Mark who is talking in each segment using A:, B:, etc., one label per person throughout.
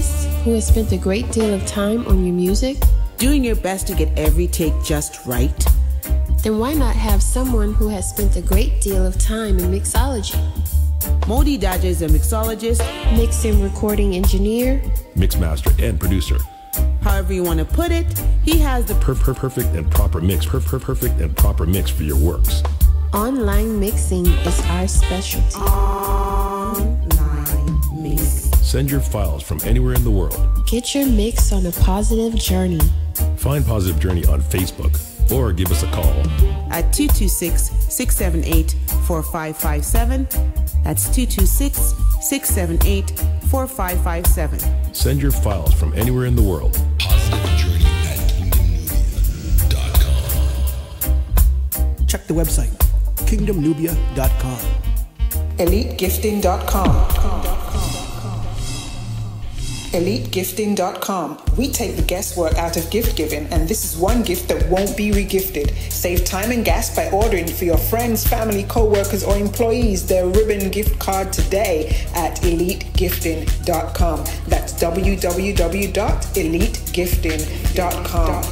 A: artist who has spent a great deal of time on your music?
B: Doing your best to get every take just right?
A: Then why not have someone who has spent a great deal of time in mixology?
B: Modi Daja is a mixologist,
A: mix and recording engineer,
C: mixmaster and producer.
B: However you want to put it, he has the
C: perfect and proper mix. Perfect and proper mix for your works.
A: Online mixing is our specialty.
B: Online mix.
C: Send your files from anywhere in the world.
A: Get your mix on a positive journey.
C: Find Positive Journey on Facebook or give us a call
B: at 226-678-4557. That's 226-678-4557.
C: Send your files from anywhere in the world.
D: PositiveJourney@KingdomNubia.com. Check the website, KingdomNubia.com.
E: EliteGifting.com. EliteGifting.com. We take the guesswork out of gift giving, and this is one gift that won't be regifted. Save time and gas by ordering for your friends, family, co-workers, or employees their ribbon gift card today at EliteGifting.com. That's www.EliteGifting.com.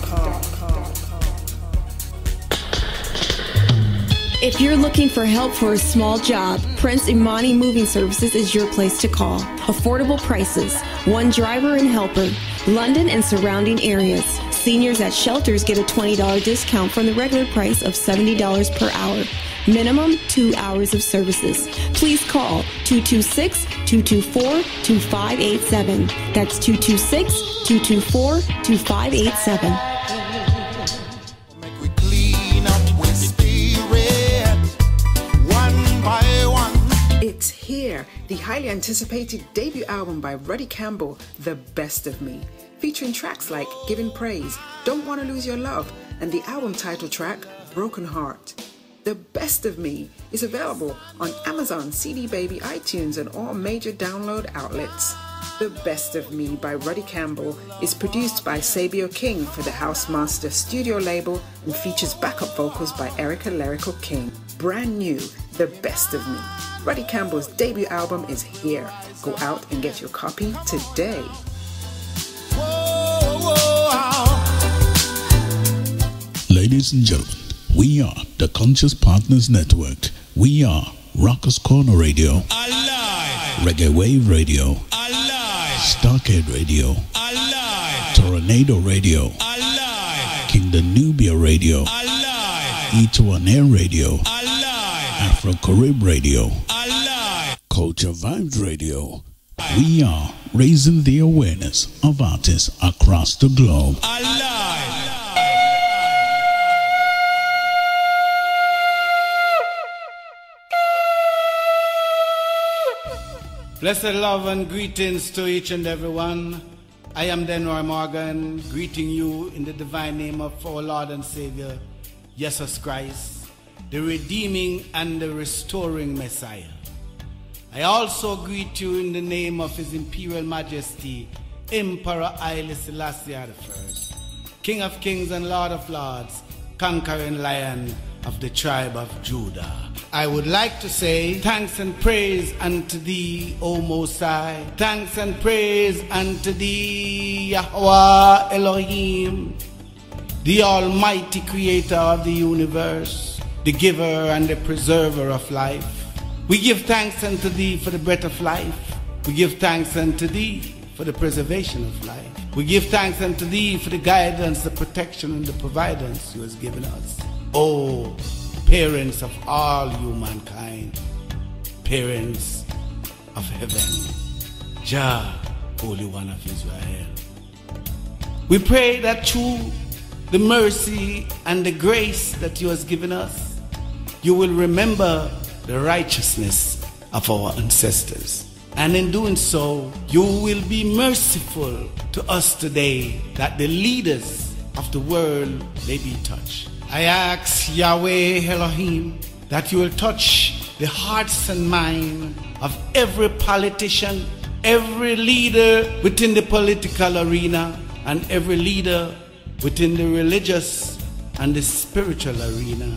F: If you're looking for help for a small job, Prince Imani Moving Services is your place to call. Affordable prices, one driver and helper, London and surrounding areas. Seniors at shelters get a $20 discount from the regular price of $70 per hour. Minimum 2 hours of services. Please call 226-224-2587. That's 226-224-2587.
E: It's here, the highly anticipated debut album by Ruddy Campbell, The Best of Me, featuring tracks like Giving Praise, Don't Wanna Lose Your Love, and the album title track, Broken Heart. The Best of Me is available on Amazon, CD Baby, iTunes, and all major download outlets. The Best of Me by Ruddy Campbell is produced by Sabio King for the Housemaster studio label and features backup vocals by Erica Lyrical King. Brand new, The Best of Me. Ruddy Campbell's debut album is here. Go out and get your copy today.
G: Ladies and gentlemen, we are the Conscious Partners Network. We are Rockers Corner Radio,
H: Alive.
G: Reggae Wave Radio,
H: Alive.
G: Starcade Radio,
H: Alive.
G: Tornado Radio,
H: Alive.
G: Kingdom Nubia Radio,
H: Alive.
G: E2 Air Radio,
H: Alive.
G: Afro Carib Radio,
H: Alive.
G: Culture Vibes Radio. We are raising the awareness of artists across the globe.
H: Alive. Blessed love and greetings to each and every one. I am Denroy Morgan, greeting you in the divine name of our Lord and Savior, Jesus Christ, the redeeming and the restoring Messiah. I also greet you in the name of His Imperial Majesty, Emperor Haile Selassie I, King of Kings and Lord of Lords, conquering Lion of the tribe of Judah. I would like to say thanks and praise unto Thee, O Most High. Thanks and praise unto Thee, Yahweh Elohim, the Almighty Creator of the universe, the giver and the preserver of life. We give thanks unto Thee for the breath of life. We give thanks unto Thee for the preservation of life. We give thanks unto Thee for the guidance, the protection, and the providence You has given us. Oh, parents of all humankind, parents of heaven, Jah, Holy One of Israel. We pray that through the mercy and the grace that You has given us, You will remember the righteousness of our ancestors. And in doing so, You will be merciful to us today, that the leaders of the world may be touched. I ask Yahweh Elohim that You will touch the hearts and mind of every politician, every leader within the political arena, and every leader within the religious and the spiritual arena,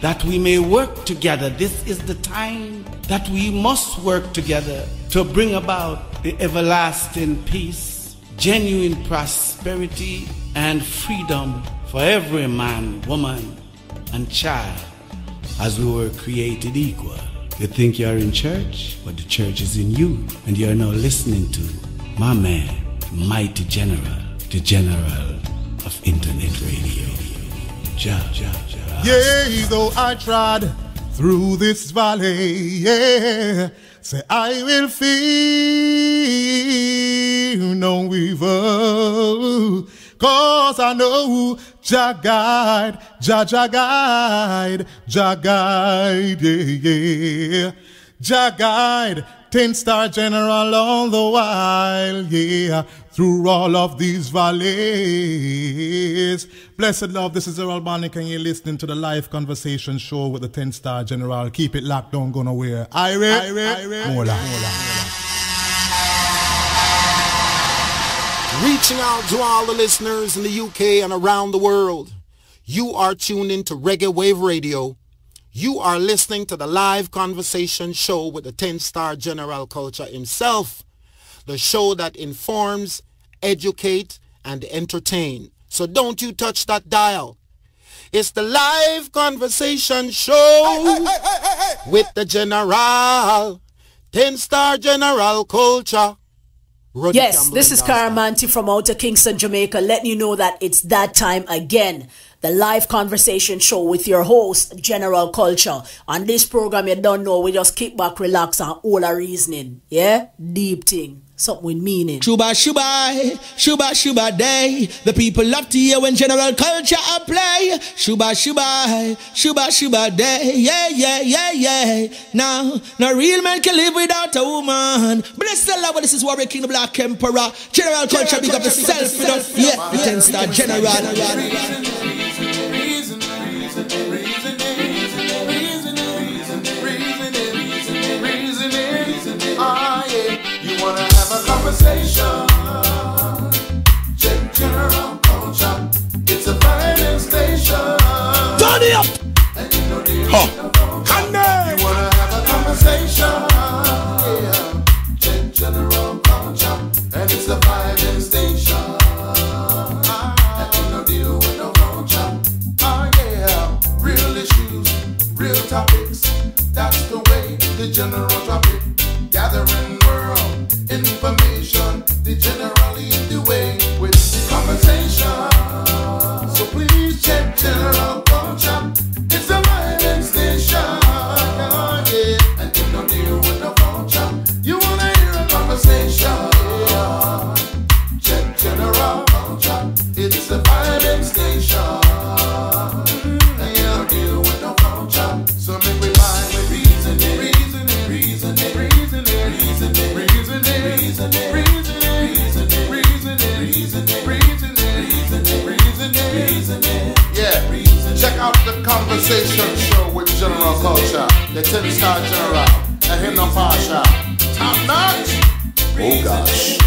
H: that we may work together. This is the time that we must work together to bring about the everlasting peace genuine prosperity and freedom for every man, woman, and child, as we were created equal. You think you're in church, but the church is in you, and you're now listening to my man, Mighty General, the General of Internet Radio.
I: Yea, though I trod through this valley, yeah, say I will fear no evil, 'cause I know Jah guide, Jah guide, yeah. Jah guide, TenStarGeneral all the while, yeah, through all of these valleys. Blessed love, this is Errol Bonick, and you're listening to the live conversation show with the TenStarGeneral. Keep it locked, don't go nowhere. Mola.
J: Reaching out to all the listeners in the UK and around the world. You are tuned into Reggae Wave Radio. You are listening to the live conversation show with the TenStarGeneral Culture himself. The show that informs, educate, and entertain. So don't you touch that dial. It's the live conversation show with the General, TenStarGeneral Culture.
K: Yes, this is Caramanti from Outer Kingston, Jamaica, letting you know that it's that time again. The live conversation show with your host, General Culture. On this program, you don't know, we just kick back, relax, and all our reasoning. Yeah? Deep thing. Something with meaning.
L: Shuba, shuba, shuba, shuba day. The people love to hear when General Culture I play. Shuba, shuba, shuba, shuba day. Yeah, yeah, yeah, yeah. Now, no real man can live without a woman. Bless the Lord, this is Warrior King, the Black Emperor. General Culture, big up yourself, you know. Yeah, the TenStarGeneral.
M: You wanna have a conversation? Check General Culture. It's a vibing station.
L: Turn it up!
M: And you know you wanna have a conversation? Yeah. Check General Culture. And it's a vibing station. And you know deal with no culture. Oh yeah. Real issues, real topics. That's the way the General drop it. Gathering world information, the General lead the way with the conversation. So please check General Culture. It's a vibing station, yeah. And if no deal with the culture, you wanna hear a conversation, yeah. Check General Culture. It's a vibing station, and you don't deal with the culture. So make we mind with reasoning. Yeah, check out the conversation show with General Culture, the TenStarGeneral, and him no Pasha. Top notch.
G: Oh gosh.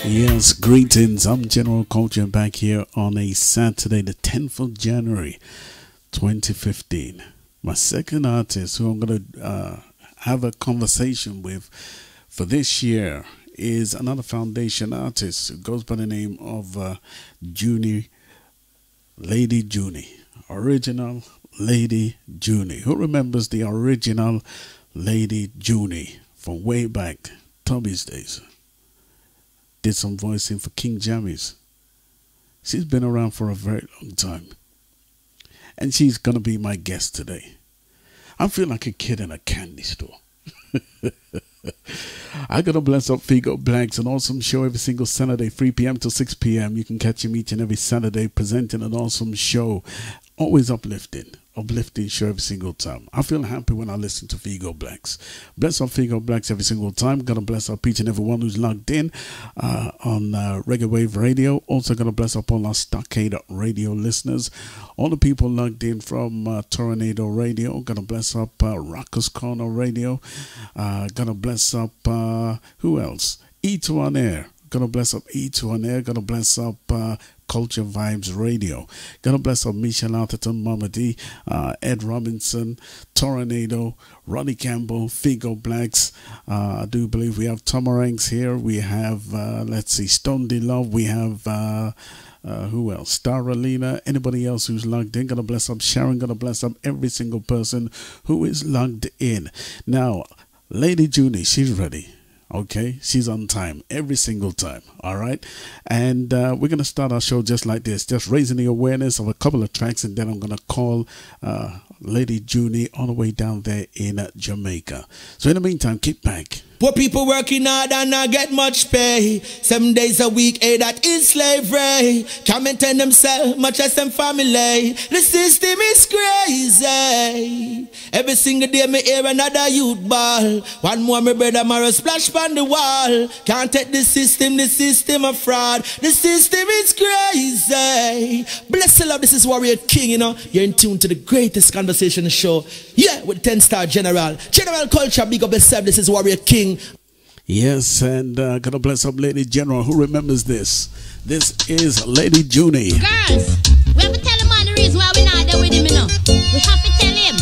G: Yes, greetings. I'm General Culture back here on a Saturday, the 10th of January, 2015. My second artist who I'm going to have a conversation with for this year is another foundation artist who goes by the name of Junie, Lady Junie, original Lady Junie. Who remembers the original Lady Junie from way back, Tommy's days? Did some voicing for King Jammies. She's been around for a very long time. And she's going to be my guest today. I feel like a kid in a candy store. I got to bless up Figo Blanks, an awesome show every single Saturday, 3 p.m. to 6 p.m. You can catch him each and every Saturday presenting an awesome show. Always uplifting show every single time. I feel happy when I listen to Figo Blacks. Bless up Figo Blacks every single time. Gonna bless up each and everyone who's logged in on Reggae Wave Radio. Also gonna bless up all our Stockade Radio listeners. All the people logged in from Tornado Radio. Gonna bless up Rockers Corner Radio. Gonna bless up who else? E2 on Air. Gonna bless up E2 on Air. Gonna bless up Culture Vibes Radio. God bless up Michelle Atherton, Mama D, Ed Robinson, Tornado, Ronnie Campbell, Figo Blacks. I do believe we have Tomarangs here. We have, let's see, Stone D Love. We have, who else? Star Alina. Anybody else who's logged in? Gonna bless up Sharon. Gonna bless up every single person who is logged in. Now, Lady Junie, she's ready. Okay, she's on time every single time. All right, and we're gonna start our show just like this, just raising the awareness of a couple of tracks, and then I'm gonna call Lady Junie all the way down there in Jamaica. So in the meantime, keep back.
L: Poor people working hard and not get much pay. 7 days a week, that is slavery. Can't maintain themselves, much as them family. The system is crazy. Every single day me hear another youth ball. One more me brother Mara splash on the wall. Can't take the system a fraud. The system is crazy. Bless the love, this is Warrior King, you know. You're in tune to the greatest conversation show. Yeah, with 10-Star General. General Culture, big up yourself, this is Warrior King.
G: Yes, and God bless up Lady General. Who remembers this? This is Lady Junie.
N: Girls, we have to tell him on the reason why we're not there with him, you know. We have to tell him.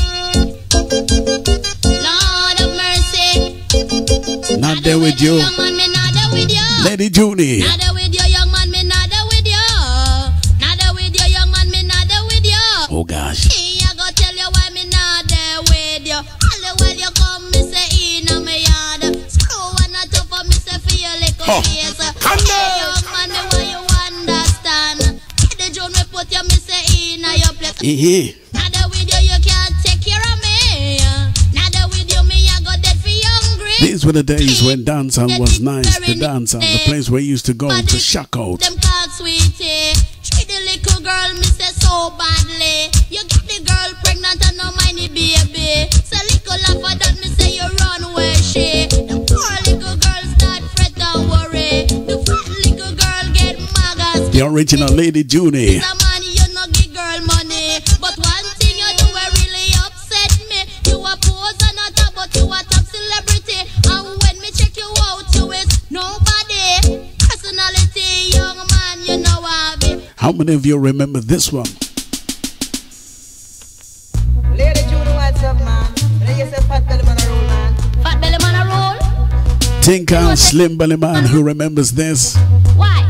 N: Lord of mercy.
G: Not there with you.
N: Young man, me not there with you.
G: Lady Junie.
N: Not there with you, young man, me not there with you. Not there with you, young man, me not there with you.
G: Oh gosh.
N: Hey, I go tell you why me not there with you. All the while you come, me say in a me yard. Screw one not up for me say feel like a face. Hey, young man, me why you understand? Get the June me put you, me say in a your place. Not there with you, you can't take care of me. Not there with you, me I go dead for hungry.
G: These were the days when dancehall was nice. The dancehall, the place where you used to go to shock out.
N: Them called sweetie. Treat the little girl, me say so badly. You get the girl pregnant and no mind the baby. Say little laugh for that, me say you run where she. The poor little girl start fret and worry. The fat little girl get magas.
G: The original Lady Junie.
N: The man you no give girl money. But one thing you do really upset me. You a pose and a top, but you a top celebrity. And when me check you out, you is nobody. Personality, young man, you know I be.
G: How many of you remember this one?
O: Lady Junie, what's up, man? You say fat belly man a roll, man.
N: Fat belly man a roll?
G: Tinker Slim Belly Man, who remembers this?
N: Why?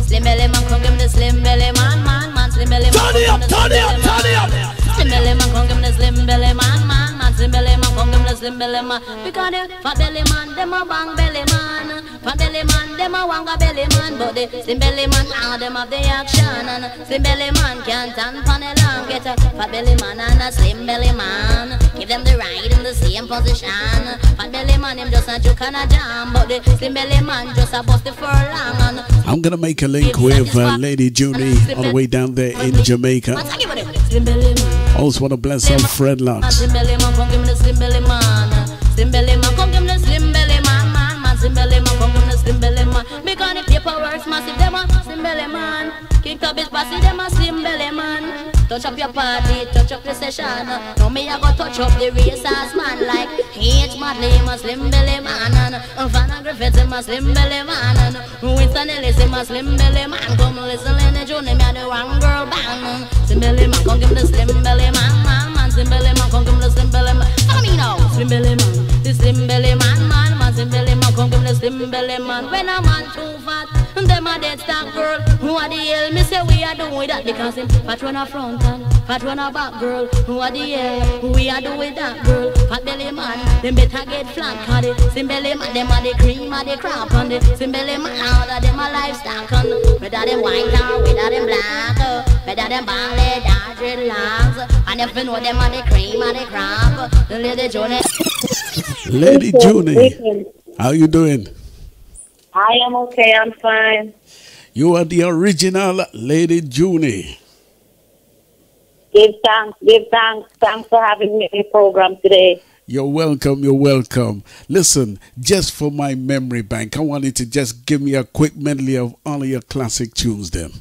N: Slim belly man, come give me the slim belly man, man. Slim belly man,
L: turn it up, turn it up, turn it up.
N: Slim belly man, come give me the slim belly man, man. Slim belly man, come give me the slim belly man. Because the fat belly man, them a bang belly man. Fat belly man, them a wanga belly man. But the slim belly man, all them have the action. And slim belly man can't stand for the long. Get a fat belly man and a slim belly man. Give them the ride in the same position. Fat belly man, him just a juke and a jam. But the slim belly man just a bust the furlong.
G: I'm gonna make a link with Lady Junie all the way down there in Jamaica. Also want to bless up Fred Locks.
N: Slim belly man, come give me the slim belly man. Slim belly man, come give me the slim belly man, man. Slim belly man, come give me the slim belly man. Because the paperwork's massive, them a slim belly man. King Tub is passing, them a slim belly man. Touch up your party, touch up the session. Now me I go touch up the racers man. Like H. Madley, him a slim belly man. And Vanna Griffiths, him a slim belly man. Winston Ellis, him a slim belly man. Come listen, Lady Junie, me a the one girl band. Slim belly man, come give me the slim belly man, man. Slim belly man, come give me the slim belly man. Follow me now, slim belly man. The slim belly man, man. Slim belly man, come give me the slim belly man. When a man too fat, them a dead stock girl. Who are the hell? Me say we are doing that because him fat run a front and fat run a back girl. Who are the hell? We are doing that girl. Fat belly man, them better get flat. Cause the slim belly man, them are the cream of the crop. And the slim belly man, all of them a livestock. And whether them white or whether them black, whether them bald or dreadlocks. And if you know them are the cream of the crop, the Lady Junie.
G: Lady Junie, how you doing?
P: I am okay, I'm fine.
G: You are the original Lady Junie.
P: Give thanks. Thanks for having me in the program today.
G: You're welcome, you're welcome. Listen, just for my memory bank, I want you to just give me a quick medley of all of your classic tunes then.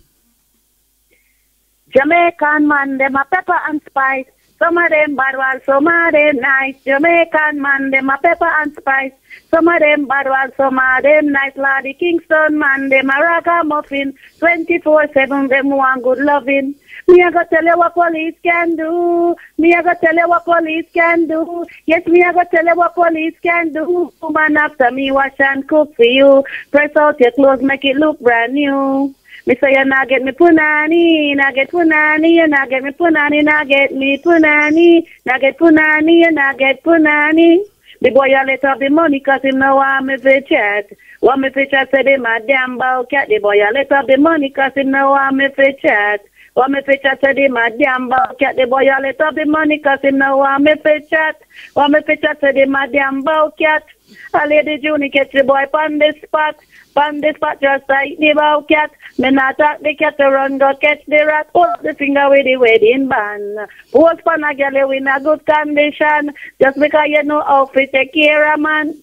P: Jamaican man, them a pepper and spice. Some of them bad ones, some of them nice. Jamaican man, them a pepper and spice. Some of them bad ones, some of them nice. Lady Kingston man, them a ragamuffin. 24/7, them want good loving. Me a go tell you what police can do. Me a go tell you what police can do. Yes, me a go tell you what police can do. Man after me wash and cook for you. Press out your clothes, make it look brand new. Me say you not get me punani, not get punani, you not get me punani, not get me punani, not get punani, you not get punani. The boy you let up the money cause him no want me to chat. Want me to chat say they my damn bow cat. The boy you let up the money cause him no want me to chat. Want me to chat say they my damn bow cat. The boy you let up the money cause him no want me to chat. Want me to chat say they my damn bow cat. A lady Junie catch the boy on the spot. On the spot just like the bow cat. Me not talk the cat to run go catch the rat. Hold the finger with the wedding band. Post pan a girl in a good condition. Just because you know how to take care of man.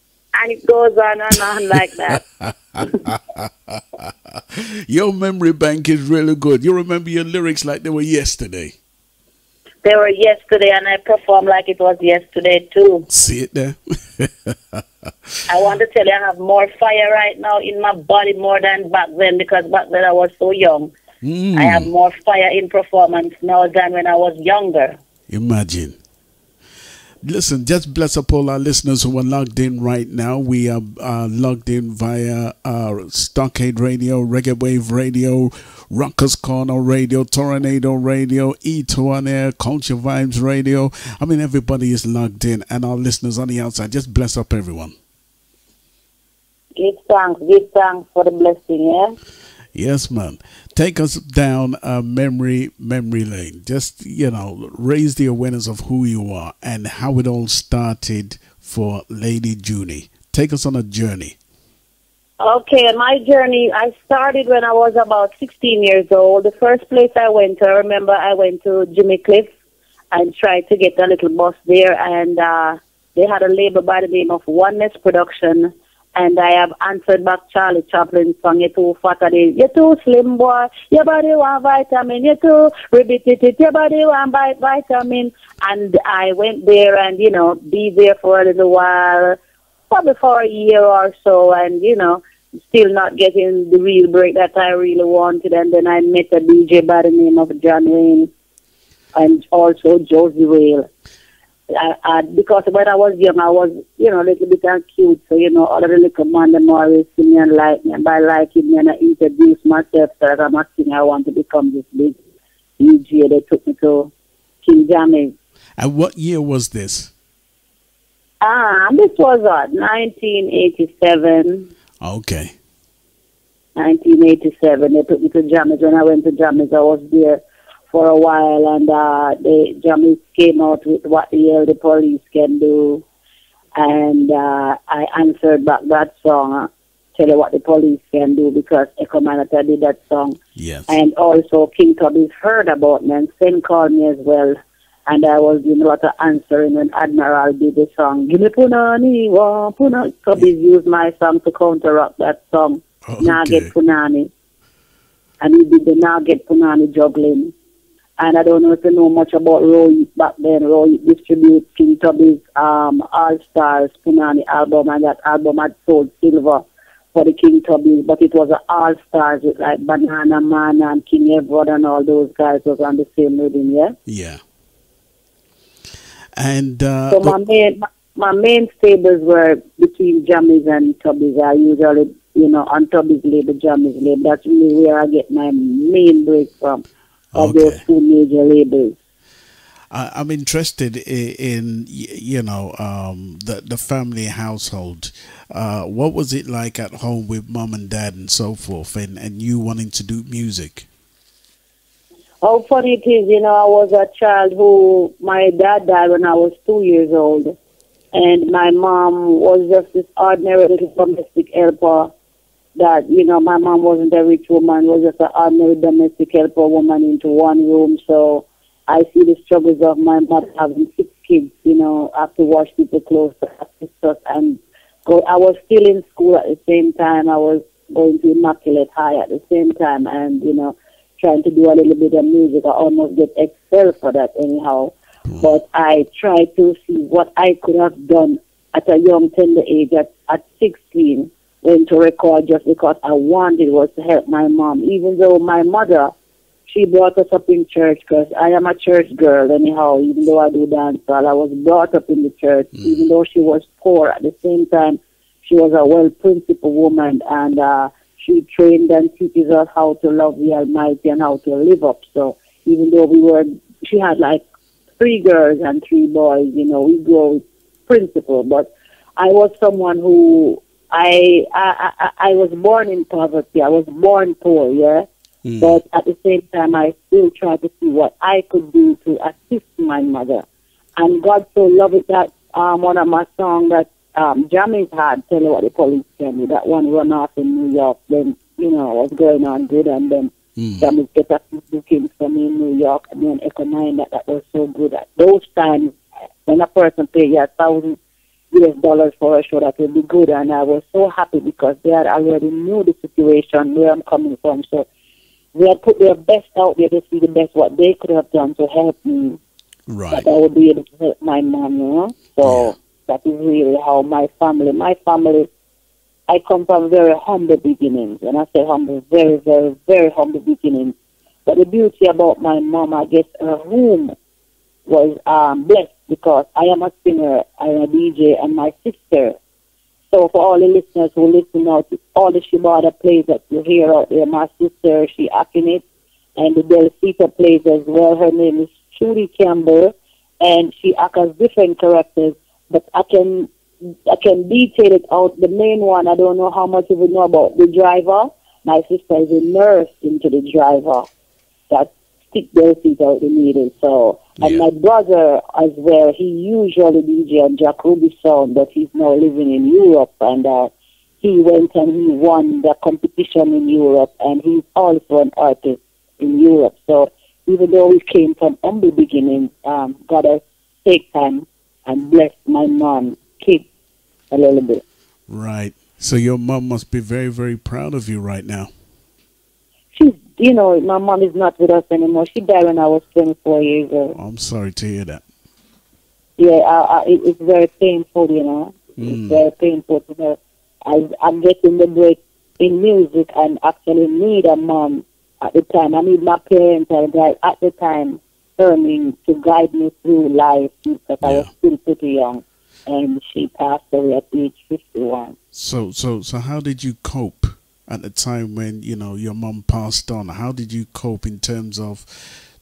P: And it goes on and on like that.
G: Your memory bank is really good. You remember your lyrics like they were yesterday.
P: They were yesterday and I performed like it was yesterday too.
G: See it there?
P: I want to tell you I have more fire right now in my body more than back then because back then I was so young. I have more fire in performance now than when I was younger.
G: Imagine. Listen, just bless up all our listeners who are logged in right now. We are logged in via Stockade Radio, Reggae Wave Radio, Rockers Corner Radio, Tornado Radio, E2 on Air, Culture Vibes Radio. I mean, everybody is logged in, and our listeners on the outside. Just bless up everyone.
P: Give thanks for the blessing, yeah?
G: Yes, man. Take us down memory lane. Just, raise the awareness of who you are and how it all started for Lady Junie. Take us on a journey.
P: Okay, my journey, I started when I was about 16 years old. The first place I went to, I remember I went to Jimmy Cliff and tried to get a little bus there, and they had a label by the name of Oneness Production. And I have answered back Charlie Chaplin's song, "You're too fat, you're too slim, boy. Your body want vitamin. You're too ribbit, your body want vitamin." And I went there and, be there for a little while, probably for a year or so, and, still not getting the real break that I really wanted. And then I met a DJ by the name of John Wayne and also Josie Whale. Because when I was young, I was, a little bit cute. So, all of the little man, them always see me and like me. And by liking me, and I introduced myself that I'm a singer, I want to become this big DJ. They took me to King Jammy's.
G: And what year was this?
P: This was 1987.
G: Okay.
P: 1987. They took me to Jammy's. When I went to Jammy's, I was there for a while, and the Jammys came out with What the Hell the Police Can Do, and I answered back that song, Tell You What the Police Can Do, because Echo Manata did that song.
G: Yes.
P: And also King Tubby's heard about me and Sen called me as well, and I was doing a lot of answering when Admiral did the song, "Give me punani, wa punani." Tubby's used my song to counteract that song, Now Get Punani. And he did the Now Get Punani juggling. And I don't know if you know much about Roy back then. Roy distributed King Tubby's All Stars Punani album, and that album had sold silver for the King Tubby's, but it was an All Stars with like Banana Man and King Edward and all those guys was on the same rhythm, yeah?
G: Yeah. And
P: so my main stables were between Jammys and Tubby's. I usually, on Tubby's label, Jammys label. That's really where I get my main break from. Of those two major labels.
G: I'm interested in the family household. What was it like at home with mom and dad and so forth, and you wanting to do music?
P: How funny it is, I was a child who, my dad died when I was 2 years old, and my mom was just this ordinary little domestic helper. That, my mom wasn't a rich woman, was just an ordinary domestic helper woman into one room. So I see the struggles of my mother having 6 kids, have to wash people clothes, and I was still in school at the same time. I was going to Immaculate High at the same time, and, trying to do a little bit of music. I almost get expelled for that anyhow. But I tried to see what I could have done at a young, tender age, at 16, when to record just because I wanted was to help my mom. Even though my mother, she brought us up in church, because I am a church girl anyhow, even though I do dancehall. I was brought up in the church, even though she was poor. At the same time, she was a well-principled woman, and she trained and teaches us how to love the Almighty and how to live up. So even though she had like 3 girls and 3 boys, you know, we grew with principle. But I was someone who, I was born in poverty. I was born poor, yeah? But at the same time, I still tried to see what I could do to assist my mother. And God so loved it that one of my songs that Jammy's had, Tell You What the Police Tell Me, that one run off in New York, then, you know, was going on good, and then Jammy's get a few bookings for me in New York, and then Echo 9, that was so good. At those times, when a person pay you $1,000 US for a show, that would be good, and I was so happy because they had already knew the situation, where I'm coming from, so they had put their best out there to see the best what they could have done to help me.
G: Right.
P: That I would be able to help my mom, you know? So that is really how my family, I come from very humble beginnings. And I say humble, very, very, very humble beginnings. But the beauty about my mom, I guess her home was blessed, because I am a singer, I am a DJ, and my sister. So for all the listeners who listen out to all the Shibata plays that you hear out there, my sister, she acting it, and the Delcita plays as well. Her name is Junie Campbell, and she acts as different characters, but I can detail it out. The main one, I don't know how much you would know about the driver. My sister is a nurse into the driver that stick Delcita out the needle. So, and my brother as well, he usually DJ on Jack Ruby Sound, but he's now living in Europe, and he went and he won the competition in Europe, and he's also an artist in Europe. So even though we came from humble beginnings, God has taken time and blessed my mom, kid, a little bit.
G: Right. So your mom must be very, very proud of you right now.
P: She's, you know, my mom is not with us anymore. She died when I was 24 years old.
G: I'm sorry to hear that.
P: Yeah, it's very painful, you know. It's very painful to know. I'm getting the break in music and actually need a mom at the time. I need my parents at the time turning to guide me through life, because I was still pretty young. And she passed away at age 51.
G: So how did you cope at the time when, you know, your mom passed on? How did you cope in terms of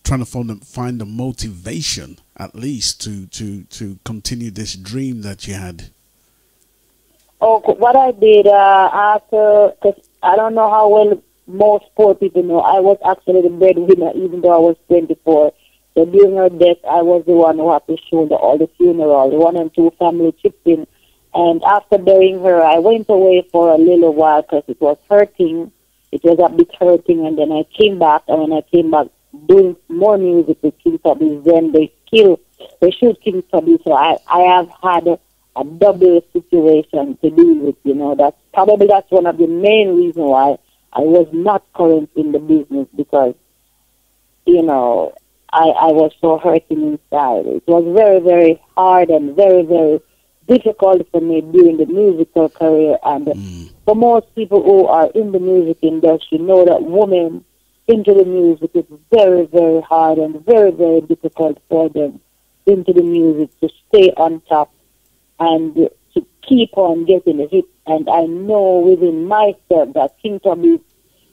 G: trying to find the motivation, at least, to continue this dream that you had?
P: Oh, what I did after, because I don't know how well most poor people know, I was actually the breadwinner, even though I was 24. So during her death, I was the one who had to shoulder all the funeral. The 1 and 2 family chipped in. And after burying her, I went away for a little while because it was hurting. It was a bit hurting. And then I came back. And when I came back, doing more music with King Tubby's, then they shoot King Tubby. So I have had a double situation to deal with, you know. That's one of the main reasons why I was not current in the business, because, you know, I was so hurting inside. It was very, very hard and very, very difficult for me during the musical career. And for most people who are in the music industry know that women into the music is very, very hard and very, very difficult for them into the music to stay on top and to keep on getting the hits. And I know within myself that King Tubby,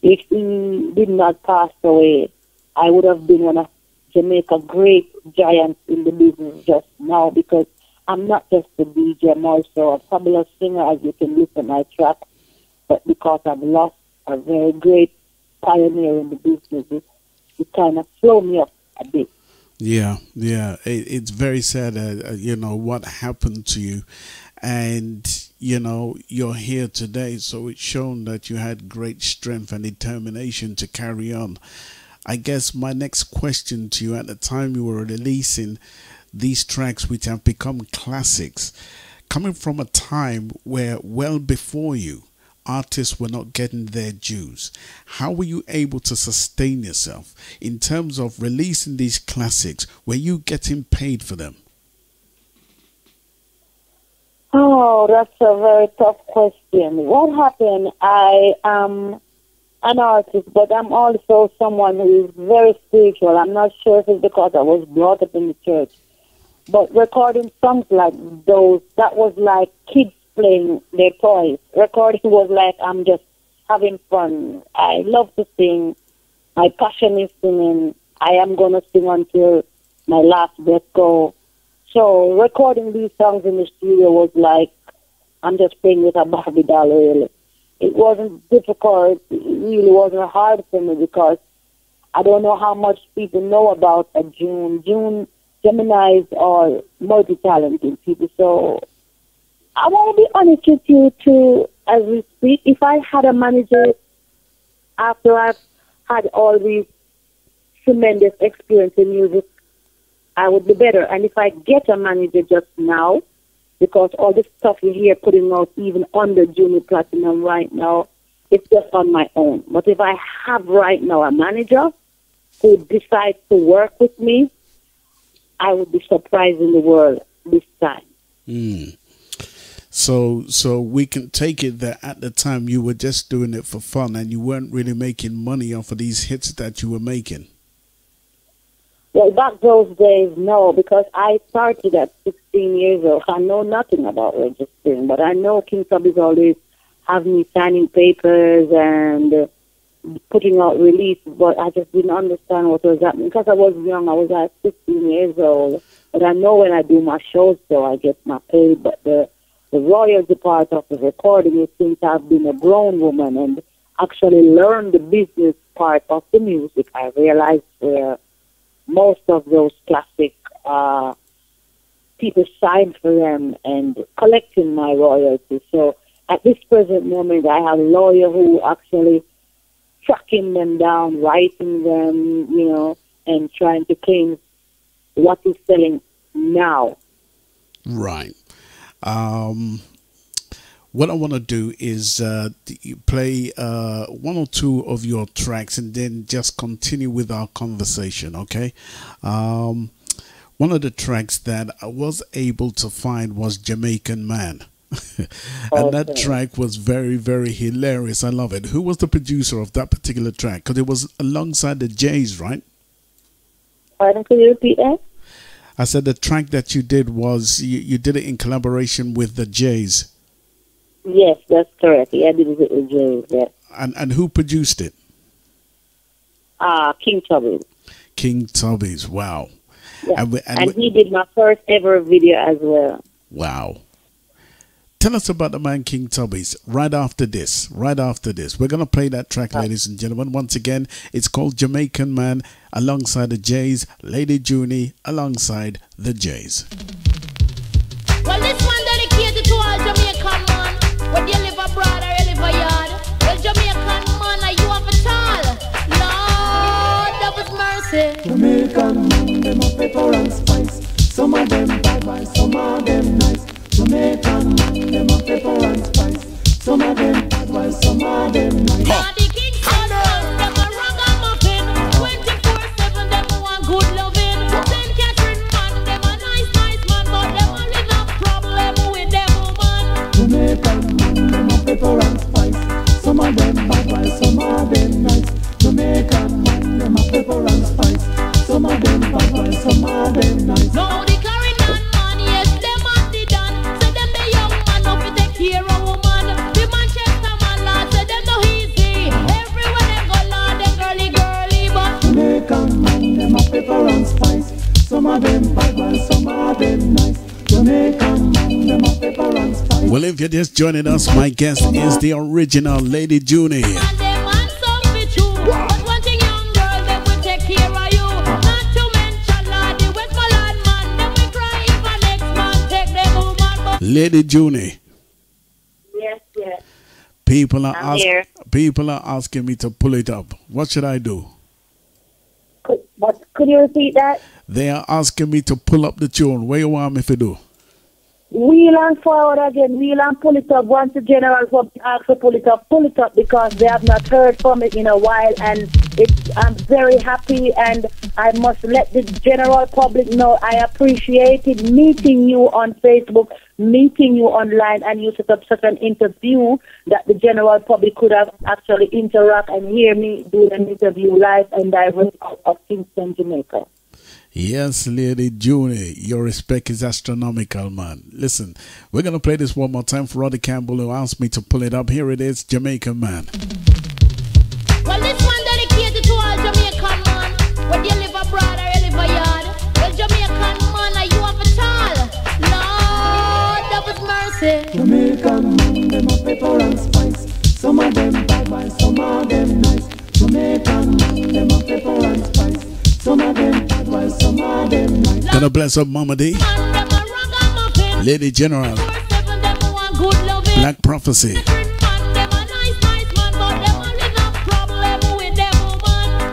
P: if he did not pass away, I would have been one of Jamaica's great giants in the business just now, because I'm not just a DJ, I'm also a fabulous singer, as you can listen to my track. But because I've lost a very great pioneer in the business, it kind of slowed me up a bit.
G: Yeah. It's very sad, you know, what happened to you. And, you know, you're here today, so it's shown that you had great strength and determination to carry on. I guess my next question to you, at the time you were releasing these tracks which have become classics, coming from a time where well before you, artists were not getting their dues. How were you able to sustain yourself in terms of releasing these classics? Were you getting paid for them?
P: Oh, that's a very tough question. What happened? I am an artist, but I'm also someone who is very spiritual. I'm not sure if it's because I was brought up in the church. But recording songs like those, that was like kids playing their toys. Recording was like I'm just having fun. I love to sing. My passion is singing. I am going to sing until my last breath go. So recording these songs in the studio was like I'm just playing with a Barbie doll, really. It wasn't difficult. It really wasn't hard for me because I don't know how much people know about a June. Geminis are multi-talented people. So I want to be honest with you too, as we speak. If I had a manager after I've had all these tremendous experience in music, I would be better. And if I get a manager just now, because all this stuff you hear putting out even on the Junie Platinun right now, it's just on my own. But if I have right now a manager who decides to work with me, I would be surprising the world this time.
G: So we can take it that at the time you were just doing it for fun and you weren't really making money off of these hits that you were making.
P: Well, back those days, no, because I started at 16 years old. I know nothing about registering, but I know King Tubby's always have me signing papers and putting out releases, but I just didn't understand what was happening because I was young. I was like 15 years old, but I know when I do my shows, so I get my pay. But the royalty part of the recording is since I've been a grown woman and actually learned the business part of the music, I realized where most of those classic people signed for them and collecting my royalties. So at this present moment, I have a lawyer who actually tracking them down, writing them, you know, and trying to claim what is selling now.
G: Right. What I want to do is play one or two of your tracks and then just continue with our conversation, okay? One of the tracks that I was able to find was Jamaican Man. And that track was very, very hilarious. I love it. Who was the producer of that particular track? Because it was alongside the Jays, right?
P: Pardon, could you repeat that?
G: I said the track that you did was, you did it in collaboration with the Jays.
P: Yes, that's correct. Yeah, I did it with the Jays, yeah.
G: And who produced it?
P: King Tubby.
G: King Tubby's, wow.
P: Yeah. And he did my first ever video as well.
G: Wow. Tell us about the man King Tubby's right after this. Right after this. We're going to play that track, ladies and gentlemen. Once again, it's called Jamaican Man alongside the Jays. Lady Junie alongside the Jays.
N: Well, this one dedicated to all Jamaican man. Whether you live abroad or you live a yard. Well, Jamaican man, are you have a child? Lord, that was mercy.
M: Jamaican man, them a pepper and spice. Some of them bad boys, some of them nice. Jamaican man, them a pepper and spice. Some of them bad boys, some of them nice.
N: Now the King's son, them a ragamuffin. 24/7, them want good loving. St. Catherine man, them a nice man, but them a little problem with them woman.
M: Jamaican man, them a pepper and spice. Some of them bad boys, some of them nice. Jamaican man, them a pepper and spice. Some of them bad boys, some of them nice.
N: Now the Clarendon man, yes, them a the done. So them the young man up to take care of woman. The Manchester man, lad, so them no easy. Everywhere they go, lad, them girly, but
M: Jamaican man, them a pepper and spice. Some of them bad boys, some of them nice. Jamaican man, them a pepper and spice.
G: Well, if you're just joining us, my guest is the original Lady Junie.
N: and them handsome be true. But one thing, young girl, them will take care of you. Not to mention, lad, the Westmoreland man, them will cry if a next man take them woman. But
G: Lady Junie.
P: Yes, yes.
G: People are
P: I'm here.
G: people are asking me to pull it up. What should I do?
P: Could you repeat that?
G: They are asking me to pull up the tune. What you want me to do?
P: wheel and forward again, wheel and pull it up. Once the general public asks to pull it up because they have not heard from it in a while, and I'm very happy, and I must let the general public know I appreciated meeting you on Facebook, meeting you online, and you set up such an interview that the general public could have actually interact and hear me do an interview live and direct out of Kingston, Jamaica.
G: Yes, Lady Junie, your respect is astronomical, man. Listen, we're going to play this one more time for Roddy Campbell, who asked me to pull it up. Here it is, Jamaican Man.
N: Well, this one dedicated to all Jamaican man. Whether you live abroad or you live a yard. Well, Jamaican man, are you have a child? Lord, that was mercy.
Q: Jamaican man, them a pepper and spice. Some of them bad, while some of them nice. Jamaican man, them a pepper and spice. Some of them bad, while some of them nice.
G: Gonna bless up Mama D, Lady General, Black Prophecy.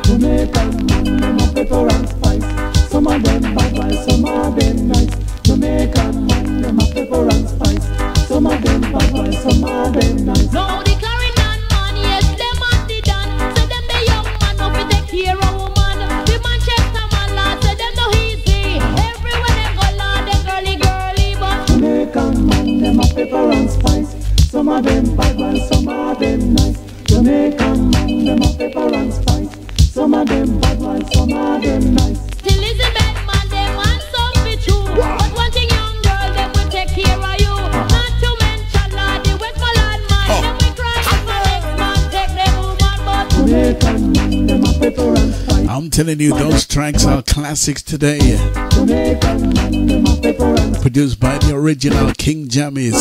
Q: Jamaican man, them a pepper and spice. Some of them bad, while some of them nice. Jamaican man, them a pepper and spice. Some of them bad, while some of them nice.
N: No, the Caribbean man, yes, them and the Dan. Say them the young man, no fi take care of woman. The Manchester man, lad, say them no easy. Everywhere they go, lad, they girly, but
Q: Jamaican man, them a pepper and spice. Some of them bad, while some of them nice. Jamaican man, them a pepper and spice. Some of them bad, while some of them nice.
N: till Elizabeth man, them and some be true. But one thing, young girl, them will take care of you. Not to mention, lad, the Westmoreland man, them will cry if my next man take them woman, but
Q: Jamaican man, them a pepper and spice.
G: I'm telling you, those tracks are classics today.
Q: Jamaican man, them a pepper and
G: Produced by the original King Jammies.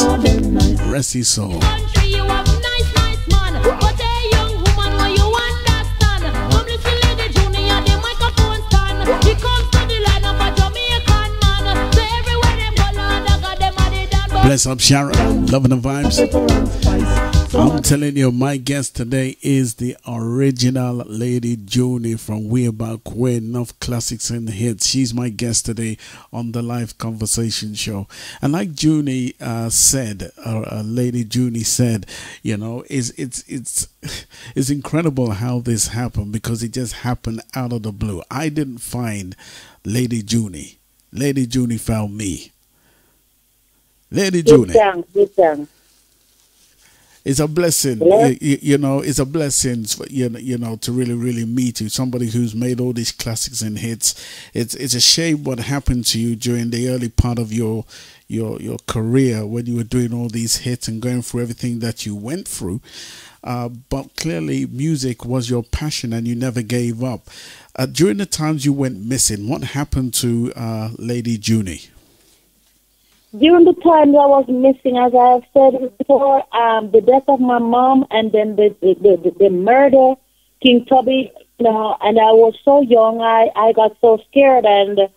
G: Rest his soul.
N: country you have nice man. But a young woman, when you understand, come listen, Lady Junie, and the microphone stand. He comes to the line of a Jamaican man. So everywhere them go, Lord, I got them at the dance.
G: Bless up Sharon, loving the vibes. I'm telling you, my guest today is the original Lady Junie from way back when, enough classics and hits. She's my guest today on the Live Conversation Show. And like Junie said, Lady Junie said, you know, it's incredible how this happened, because it just happened out of the blue. I didn't find Lady Junie. Lady Junie found me. Lady Junie.
P: Good thanks.
G: It's a blessing, you know. It's a blessing, you know, to really meet you. Somebody who's made all these classics and hits. It's a shame what happened to you during the early part of your career when you were doing all these hits and going through everything that you went through. But clearly, music was your passion, and you never gave up. During the times you went missing, what happened to Lady Junie?
P: During the time I was missing, as I have said before, the death of my mom, and then the murder, King Tubby, you know, and I was so young, I got so scared, and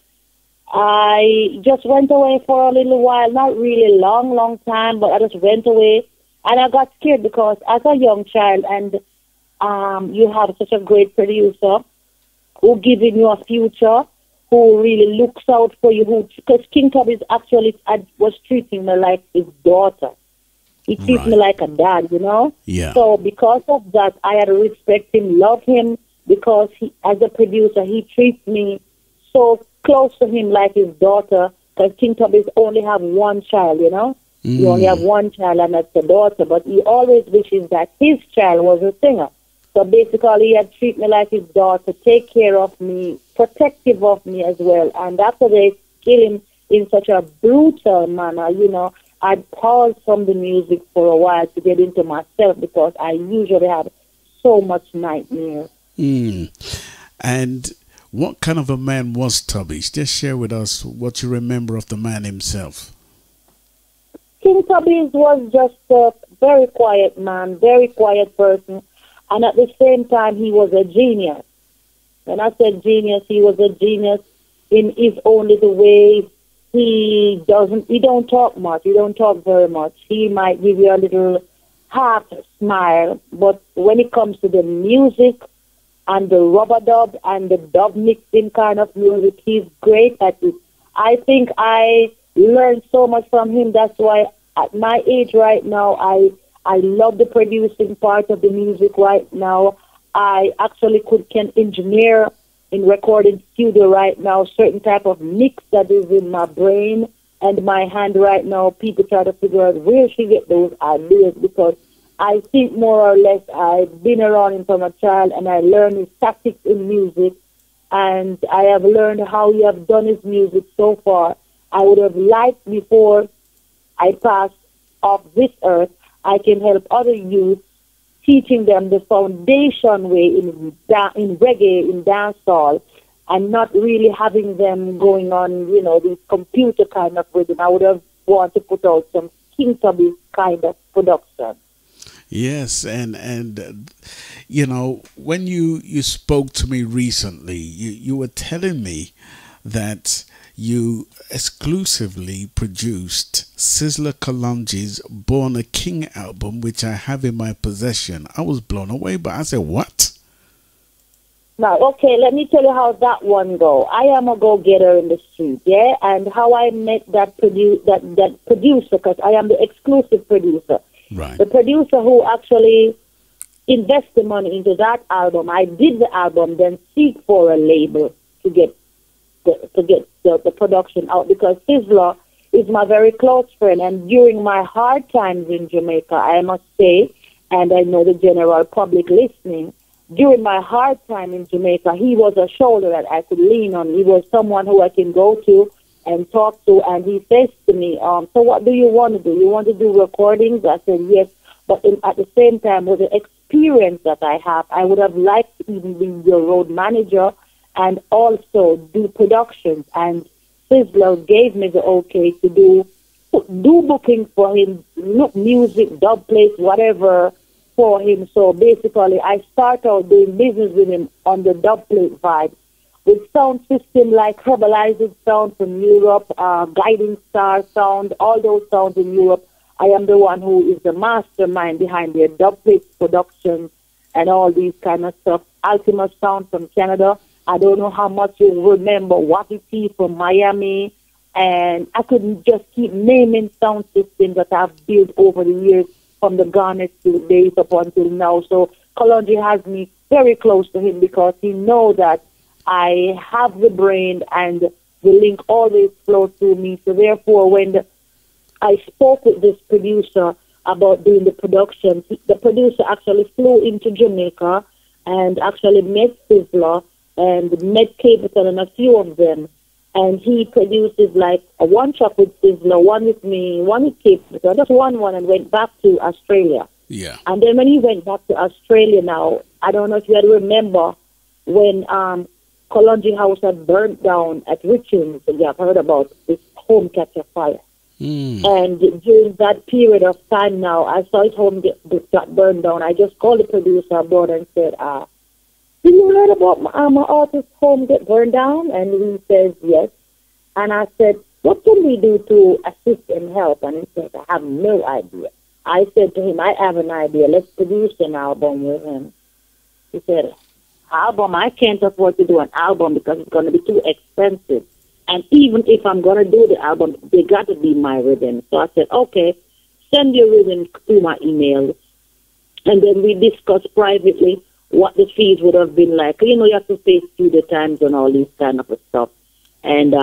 P: I just went away for a little while, not really long time, but I just went away, and I got scared because as a young child, and you have such a great producer who giving you a future, who really looks out for you, because King Tubby actually was treating me like his daughter. He treats me like a dad, you know?
G: Yeah.
P: So because of that, I had to respect him, love him, because he, as a producer, he treats me so close to him like his daughter, because King Tubby only have one child, you know? He only have one child, and that's the daughter, but he always wishes that his child was a singer. So basically, he had treated me like his daughter, take care of me, protective of me as well. And after they kill him in such a brutal manner, you know, I paused from the music for a while to get into myself, because I usually have so much nightmares.
G: And what kind of a man was Tubby? Just share with us what you remember of the man himself.
P: King Tubby was just a very quiet man, very quiet person. And at the same time, he was a genius. When I said genius, he was a genius in his own little way. He don't talk much. He don't talk very much. He might give you a little half smile. But when it comes to the music and the rubber dub and the dub mixing kind of music, he's great at it. I think I learned so much from him. That's why at my age right now, I love the producing part of the music right now. I actually can engineer in recording studio right now, certain type of mix that is in my brain and my hand right now. People try to figure out where she get those ideas, because I think more or less I've been around him from a child, and I learned his tactics in music, and I have learned how he have done his music so far. I would have liked, before I pass off this earth, I can help other youth, teaching them the foundation way in reggae, in dancehall, and not really having them going on, these computer kind of rhythm. I would have wanted to put out some King Tubby kind of production.
G: Yes, and when you spoke to me recently, you were telling me that you exclusively produced Sizzla Kalonji's Born a King album, which I have in my possession. I was blown away, but I said, what?
P: Now, okay, let me tell you how that one go. I am a go-getter in the street, yeah? And how I met that producer, because I am the exclusive producer.
G: Right.
P: The producer who actually invested money into that album, I did the album, then seek for a label to get the production out, because Sizzla is my very close friend, and during my hard times in Jamaica, I must say, and I know the general public listening, during my hard time in Jamaica, he was a shoulder that I could lean on. He was someone who I can go to and talk to, and he says to me, so what do you want to do? You want to do recordings? I said, yes, but at the same time, with the experience that I have, I would have liked to even be your road manager and also do productions. And Sizzla gave me the okay to do bookings for him, music, dub plates, whatever for him. So basically, I start out doing business with him on the dub plate vibe, with sound system like Herbalized sound from Europe, Guiding Star sound, all those sounds in Europe. I am the one who is the mastermind behind their dub plate production and all these kind of stuff. Ultima sound from Canada. I don't know how much you remember Wapiti from Miami. And I couldn't just keep naming sound systems that I've built over the years, from the Garnet days up until now. So Kalonji has me very close to him, because he knows that I have the brain and the link always flows through me. So therefore, when I spoke with this producer about doing the production, the producer actually flew into Jamaica and actually met Sizzla and met Capital and a few of them. And he produces like a one track with Sizzla, one with me, one with Capital, just one, and went back to Australia.
G: Yeah.
P: And then when he went back to Australia now, I don't know if you had remember when Kalonji House had burnt down at Richmond, so you have heard about this home catch a fire. And during that period of time now, I saw his home got burned down. I just called the producer aboard and said, did you heard about my artist's home get burned down? And he says, yes. And I said, what can we do to assist and help? And he said, I have no idea. I said to him, I have an idea. Let's produce an album with him. He said, album? I can't afford to do an album because it's going to be too expensive. And even if I'm going to do the album, they got to be my rhythm. So I said, okay, send your rhythm through my email. And then we discussed privately what the fees would have been like. You know, you have to pay studio times and all these kind of stuff. And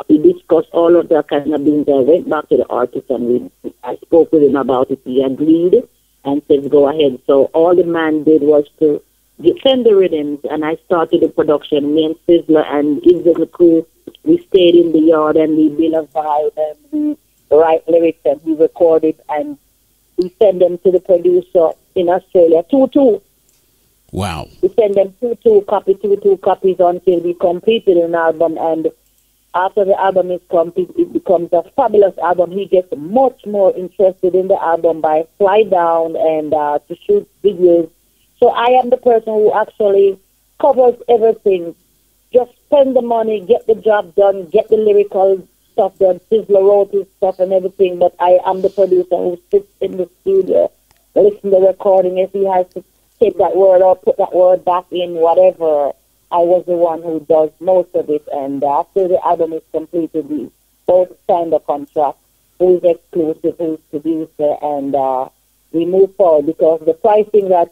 P: we discussed all of that kind of things. I went back to the artist and I spoke with him about it. He agreed and said, go ahead. So all the man did was to send the rhythms, and I started the production. Me and Sizzla and his little crew, we stayed in the yard and we built a vibe and we write lyrics and we recorded, and we send them to the producer in Australia, 2-2.
G: Wow.
P: We send them 2-2 copies until we completed an album, and after the album is complete, it becomes a fabulous album. He gets much more interested in the album by fly down and to shoot videos. So I am the person who actually covers everything. Just spend the money, get the job done, get the lyrical stuff done. Sizzla wrote his stuff and everything, but I am the producer who sits in the studio, listen to the recording. If he has to take that word or put that word back in, whatever, I was the one who does most of it. And after the album is completed, we both signed a contract, who is exclusive, who is producer, and we move forward because the pricing that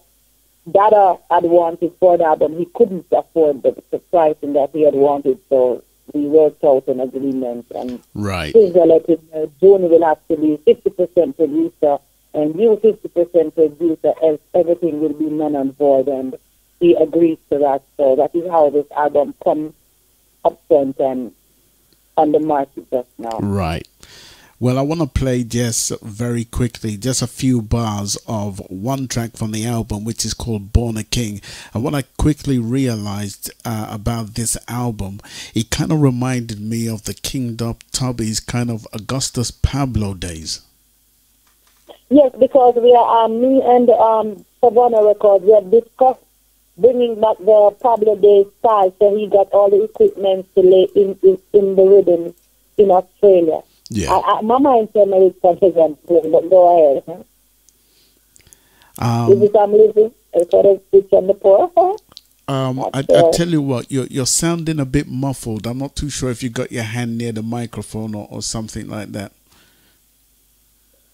P: Dada had wanted for the album, he couldn't afford the pricing that he had wanted, so we worked out an agreement. And
G: right.
P: Junie will have to be 50% producer and you 50% producer, else everything will be none and void, and he agrees to that. So that is how this album comes up front and on the market just now.
G: Right. Well, I want to play just very quickly, just a few bars of one track from the album, which is called Born a King. And what I quickly realized about this album, it kind of reminded me of the King Tubby's kind of Augustus Pablo days.
P: Yes, because we are, me and Savannah Records, we have discussed bringing back the Pablo Day style, so he got all the equipment to lay in the rhythm in Australia.
G: Yeah.
P: My mind said it's confident, but go ahead. Is it I'm living? Is that it's on the poor?
G: I tell you what, you're sounding a bit muffled. I'm not too sure if you got your hand near the microphone or something like that.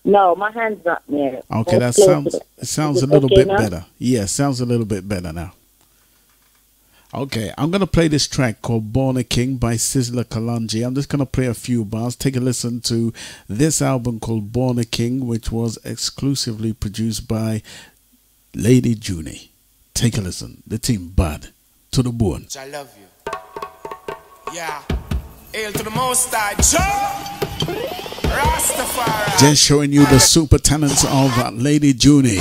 P: No, my hand's not near it.
G: Okay, that sounds a little bit better. Yeah, sounds a little bit better now. Okay, I'm going to play this track called Born a King by Sizzla Kalonji. I'm just going to play a few bars. Take a listen to this album called Born a King, which was exclusively produced by Lady Junie. Take a listen. The team Bad to the bone.
R: I love you. Yeah. Hail to the Most High. Rastafari.
G: Just showing you the super talents of Lady Junie.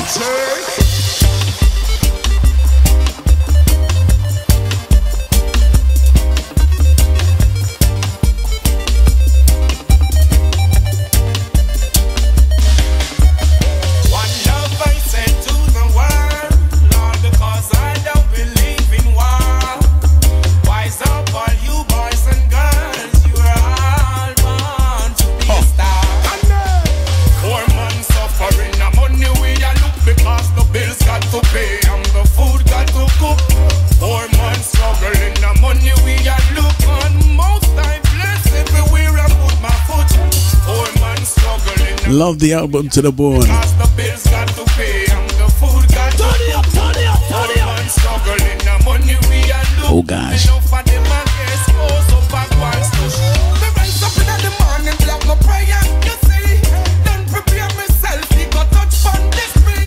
G: Love the album to the bone. Oh gosh.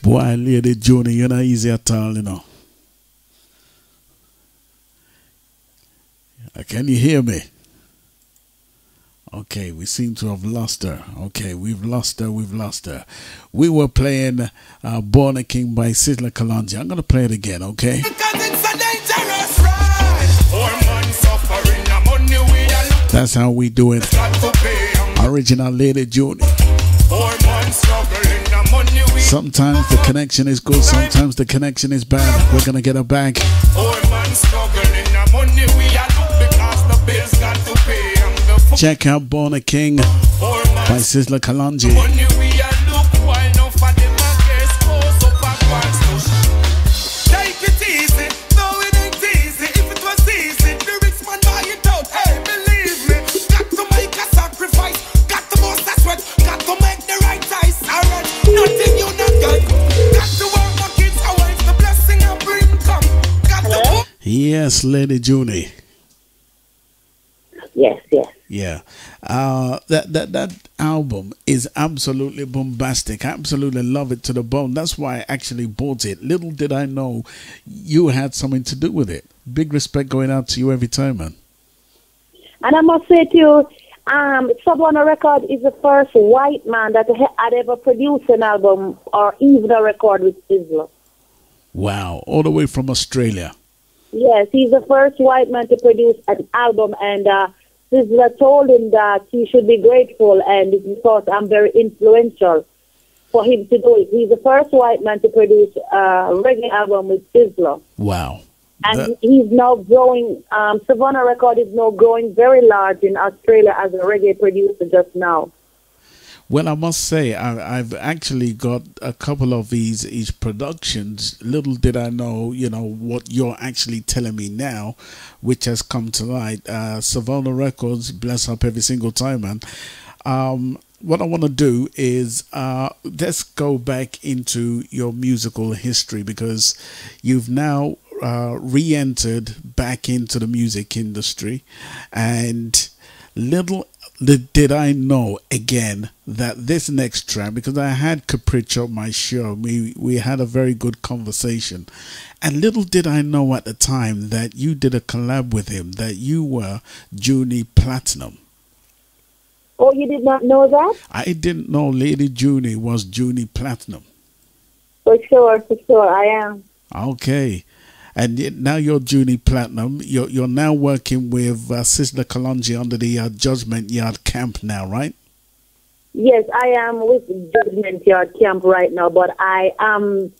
G: Boy, Lady Junie, you're not easy at all, you know. Can you hear me? Okay, we seem to have lost her. Okay, we've lost her. We were playing Born a King by Sizzla Kalonji. I'm going to play it again, okay? That's how we do it. Original Lady Junie. Sometimes the connection is good, sometimes the connection is bad. We're going to get her back. Check out Born a King by Sizzla Kalonji. Yes, Lady Junie.
P: Yes.
G: Yeah. That album is absolutely bombastic. I absolutely love it to the bone. That's why I actually bought it. Little did I know you had something to do with it. Big respect going out to you every time, man.
P: And I must say to you, Savannah Record is the first white man that had ever produced an album or even a record with Sizzla.
G: Wow. All the way from Australia.
P: Yes, he's the first white man to produce an album, and Sizzla told him that he should be grateful, and because I'm very influential for him to do it. He's the first white man to produce a reggae album with Sizzla.
G: Wow.
P: And he's now growing, Savannah Record is now growing very large in Australia as a reggae producer just now.
G: Well, I must say, I've actually got a couple of these productions. Little did I know, what you're actually telling me now, which has come to light. Savona Records, bless up every single time, man. What I want to do is let's go back into your musical history, because you've now re-entered back into the music industry, and little did I know again that this next track, because I had Capriccio on my show, we had a very good conversation, and little did I know at the time that you did a collab with him, that you were Junie Platinun.
P: Oh, you did not know that?
G: I didn't know Lady Junie was Junie Platinun.
P: For sure, I am.
G: Okay. And now you're Junie Platinun. You're now working with Sizzla Kalonji under the Judgment Yard Camp now, right?
P: Yes, I am with Judgment Yard Camp right now, but I am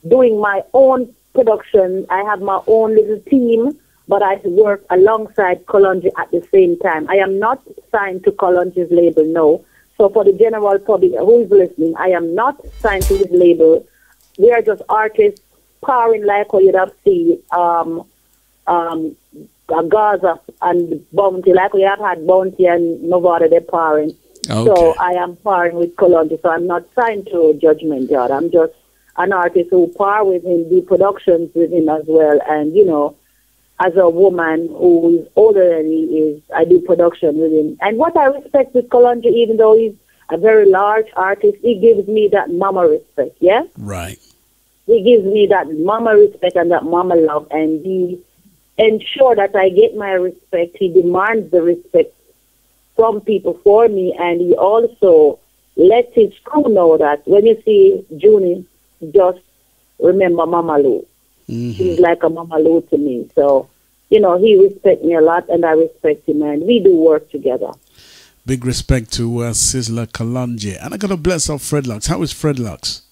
P: doing my own production. I have my own little team, but I work alongside Kalonji at the same time. I am not signed to Kalonji's label, no. So for the general public who is listening, I am not signed to his label. We are just artists powering like how you'd have seen Gaza and Bounty, like we have had Bounty and Nevada, they're powering. Okay. So I am powering with Kalonji, so I'm not signed to Judgment Yard. I'm just an artist who power with him, do productions with him as well. And, as a woman who is older than he is, I do production with him. And what I respect with Kalonji, even though he's a very large artist, he gives me that mama respect, yeah?
G: Right.
P: He gives me that mama respect and that mama love, and he ensures that I get my respect. He demands the respect from people for me, and he also lets his crew know that when you see Junie, just remember Mama Lou. Mm-hmm. She's like a Mama Lou to me. So, he respects me a lot, and I respect him, and we do work together.
G: Big respect to Sizzla Kalonji. And I got to bless up Fredlocks. How is Fredlocks?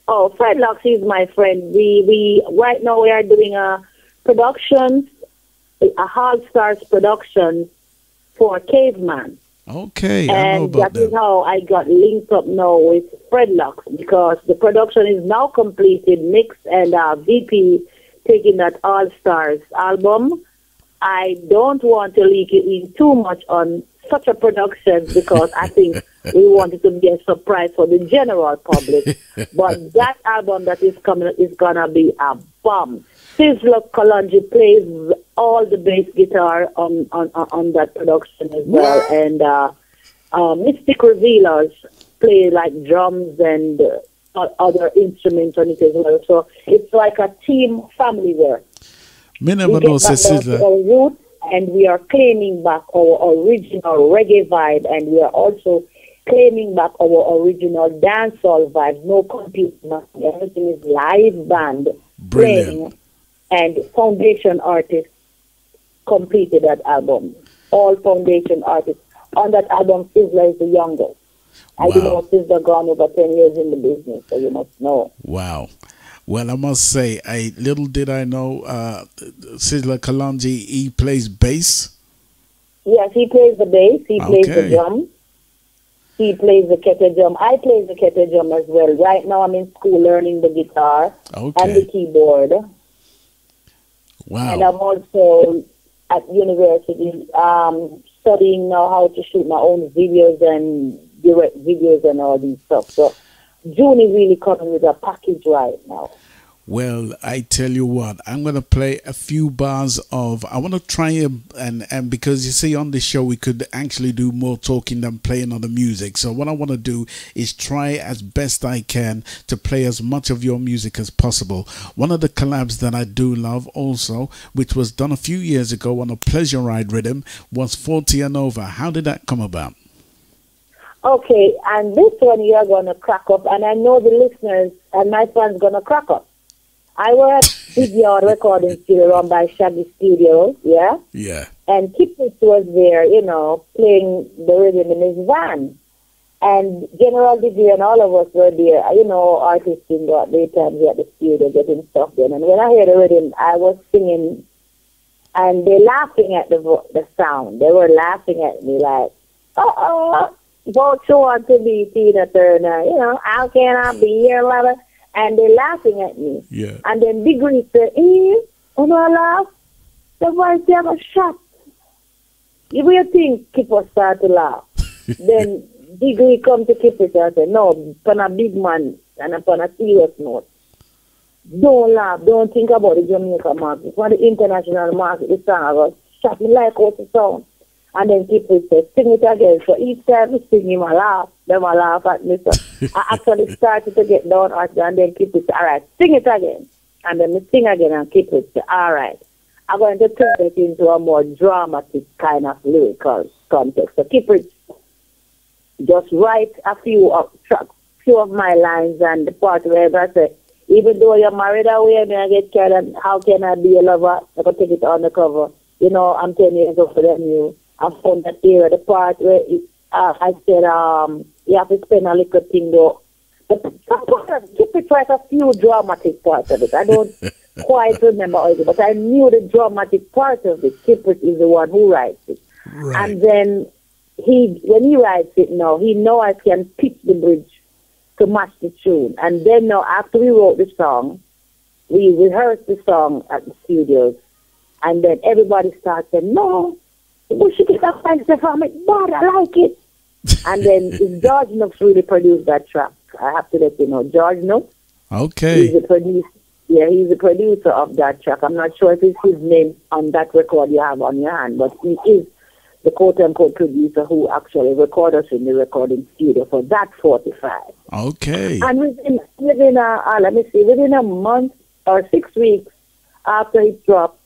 P: Oh, Fredlocks is my friend. We right now we are doing a production, a All Stars production for Caveman.
G: Okay,
P: and
G: I know about
P: that is how I got linked up now with Fredlocks, because the production is now completed, mixed, and VP taking that All Stars album. I don't want to leak it in too much on such a production, because I think we want it to be a surprise for the general public. But that album that is coming is gonna be a bomb. Sizzla Kalonji plays all the bass guitar on that production as well, and Mystic Revealers play like drums and other instruments on it as well. So it's like a team family work. We get back down to our roots, and we are claiming back our original reggae vibe, and we are also claiming back our original dancehall vibe. No computer, everything is live band playing, and Foundation artists completed that album. All Foundation artists on that album. Sizzla is the youngest. Wow. I do know Sizzla gone over 10 years in the business, so you must know.
G: Wow. Well, I must say, little did I know, Sizzla Kalonji, he plays bass?
P: Yes, he plays the bass, he plays the drum, he plays the kete drum. I play the kete drum as well. Right now I'm in school learning the guitar and the keyboard.
G: Wow.
P: And I'm also at university studying now how to shoot my own videos and direct videos and all these stuff. So Junie really coming with a package right now.
G: Well, I tell you what, I'm going to play a few bars of, I want to try and because you see on this show we could actually do more talking than playing on the music. So what I want to do is try as best I can to play as much of your music as possible. One of the collabs that I do love also, which was done a few years ago on a Pleasure Ride rhythm, was 40 and Over. How did that come about?
P: Okay, and this one you are going to crack up, and I know the listeners and my fans going to crack up. I was at Big Yard Recording Studio run by Shaggy Studios, yeah?
G: Yeah.
P: And Kippis was there, playing the rhythm in his van. And General DJ and all of us were there, artists in the daytime at the studio getting stuff done. And when I heard the rhythm, I was singing, and they laughing at the sound. They were laughing at me like,
S: both you want to be Tina Turner. You know, how can I be your lover? And they're laughing at me.
G: Yeah.
S: And then Degree said, when I laugh, the voice have a shot. You will think Kipper start to laugh. Then Degree come to Kipper and say, no, upon a big man and upon a serious note. Don't laugh. Don't think about the Jamaica market. For the international market, the song was shot me like out the sound. And then Kipper said, sing it again. So each time we sing him, I laugh. Then I laugh at me. So I actually started to get down at and then Kipper said, all right, sing it again. And then we sing again and Kipper said, all right. I'm going to turn it into a more dramatic kind of lyrical context. So Kipper just write a few of my lines and the part where I say, even though you're married away, I get carried, and how can I be a lover? I can take it on the cover. You know, I'm 10 years older than you. I found that era, the part where I said, you have to spend a little thing though. But keep it right, a few dramatic parts of it. I don't quite remember all of it, but I knew the dramatic part of it. Kipper is the one who writes it. Right. And then when he writes it now, he knows I can pitch the bridge to match the tune. And then now, after we wrote the song, we rehearsed the song at the studios. And then everybody started saying, no, we should get that fine stuff from it, but I like it. And then George Nooks really produced that track. I have to let you know, George Nooks.
G: Okay.
S: He's the producer. Yeah, he's the producer of that track. I'm not sure if it's his name on that record you have on your hand, but he is the quote-unquote producer who actually recorded us in the recording studio for that 45.
G: Okay.
S: And within a month or 6 weeks after it dropped,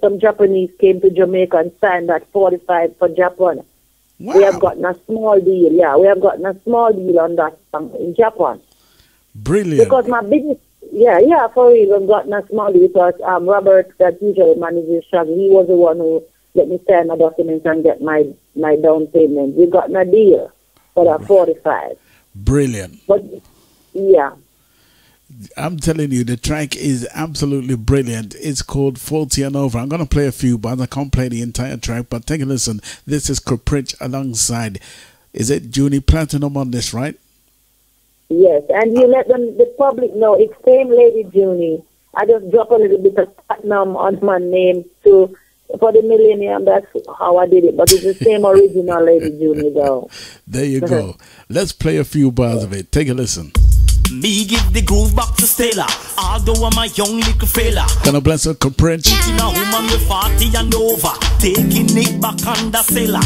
S: some Japanese came to Jamaica and signed that 45 for Japan. Wow. We have gotten a small deal. Yeah, we have gotten a small deal on that song in Japan.
G: Brilliant.
S: Because my biggest, for real, we've gotten a small deal because Robert, that usually manages Shaggy, he was the one who let me sign my documents and get my down payment. We got a deal for that 45.
G: Brilliant.
S: But, yeah.
G: I'm telling you, the track is absolutely brilliant. It's called 40 and Over. I'm going to play a few, but I can't play the entire track. But take a listen. This is Caprich alongside, is it Junie Platinun on this, right?
S: Yes, and you let the public know it's same Lady Junie. I just drop a little bit of Platinum on my name for the millennium. That's how I did it. But it's the same original Lady Junie, though.
G: There you go. Let's play a few bars of it. Take a listen.
T: Me give the groove back to Stella, although I'm a young little fella.
G: Gonna bless her Caprich.
T: Teaching a woman with 40 and over, taking it back on the cellar.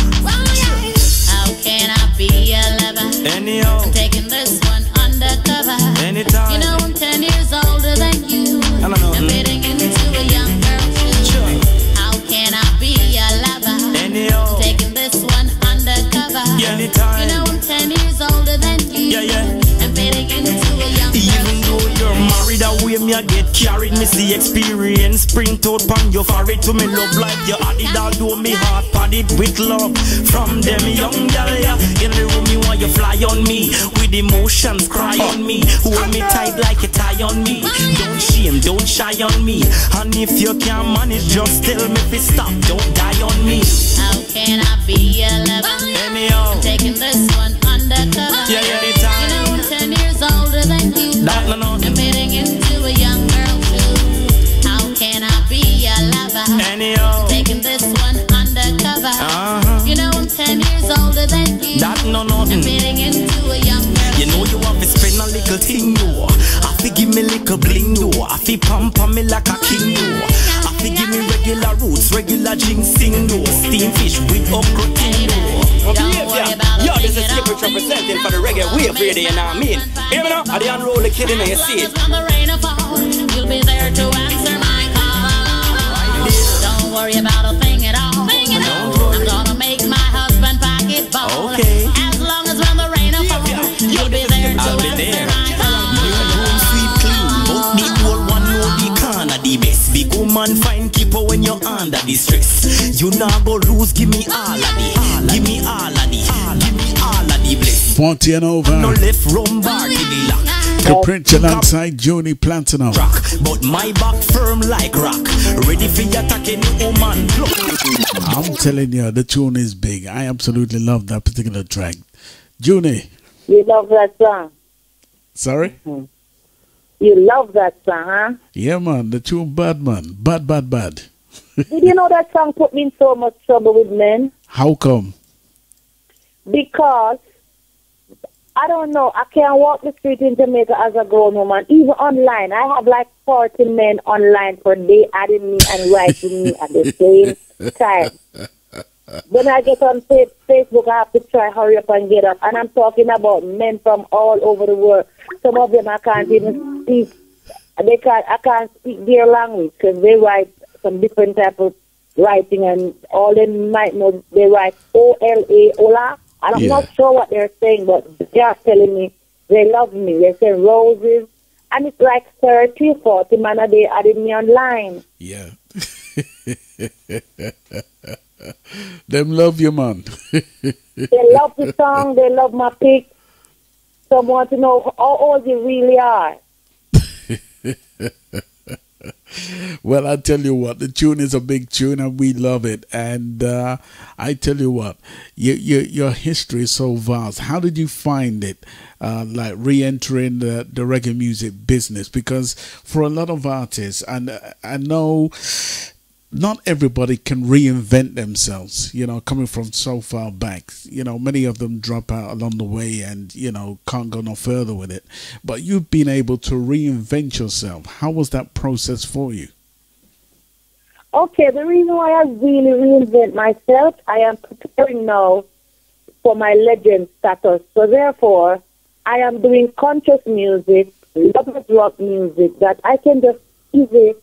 N: How can I be a lover?
T: Anyhow,
N: I'm taking this one undercover.
T: Anytime.
N: You know I'm 10 years older than you.
T: I don't know.
N: I'm fitting into a young girl too.
T: Sure.
N: How can I be a lover?
T: Anyhow,
N: I'm taking this one undercover.
T: Anytime.
N: You know I'm 10 years older than you.
T: Yeah.
N: I'm fitting into a young girl.
T: Even though you're married away, me I get carried. Me see experience sprint out pan your forehead to me love like you had it. Although me heart padded with love from them young gal. Yeah. In the room you want you fly on me with emotions cry on me. Hold me tight like a tie on me. Don't shame, don't shy on me. And if you can't manage, just tell me if it stop. Don't die on me.
N: How can I be a lover?
T: Anyhow,
N: I'm taking this one undercover.
T: Yeah, anytime.
N: You know I'm 10 years older than you.
T: That no.
N: I'm fitting into a young girl too. How can I be a lover?
T: Anyhow,
N: taking this one undercover. You know I'm 10 years older than you.
T: That no.
N: I'm fitting into a young girl.
T: You know you have to spend a little thing, yo. I fi give me little bling, yo. I fi pump me like a king, yo. I fi give me regular roots, regular ginseng, yo. Steam fish with okra king, yo. Yo, this is Skipper representing for the reggae wave radio, you know what I mean? Hear me now? I done roll the kid in there, you see it.
N: When the rain or fall, you'll be there to answer my call. Don't worry about a thing at all. I'm gonna make my husband pocket ball.
T: Okay.
N: As long as when the rain or fall, you'll be there to answer my call.
T: New room sweep clean, but the old one know the corner the best. Big woman fine keeper when you're under the stress. You not go lose, give me all of the, give me all of the, give me all of the bliss.
G: 40 and Over.
T: No left rum bar to the lock.
G: Caprich alongside Junie Platinun.
T: But my back firm like rock, ready for attack any woman.
G: I'm telling you, the tune is big. I absolutely love that particular track. Junie.
S: You love that song?
G: Sorry?
S: You love that song, huh?
G: Yeah, man. The tune bad, man. Bad, bad, bad.
S: Did you know that song put me in so much trouble with men?
G: How come?
S: Because, I don't know, I can't walk the street in Jamaica as a grown woman. Even online, I have like 40 men online per day adding me and writing me at the same time. When I get on Facebook, I have to try hurry up and get up. And I'm talking about men from all over the world. Some of them I can't even speak. I can't speak their language because they write some different type of writing, and all them might know they write O-L-A, Ola. And I'm not sure what they're saying, but they are telling me they love me. They say roses. And it's like 30, 40 man a day adding me online.
G: Yeah. Them love you, man.
S: They love the song. They love my pic. Some want to know how old you really are.
G: Well, I tell you what, the tune is a big tune and we love it. And I tell you what, your history is so vast. How did you find it, like re-entering the reggae music business? Because for a lot of artists, and I know not everybody can reinvent themselves, you know, coming from so far back. You know, many of them drop out along the way and, you know, can't go no further with it. But you've been able to reinvent yourself. How was that process for you?
S: Okay, the reason why I really reinvent myself, I am preparing now for my legend status. So therefore, I am doing conscious music, lovers rock music that I can just easily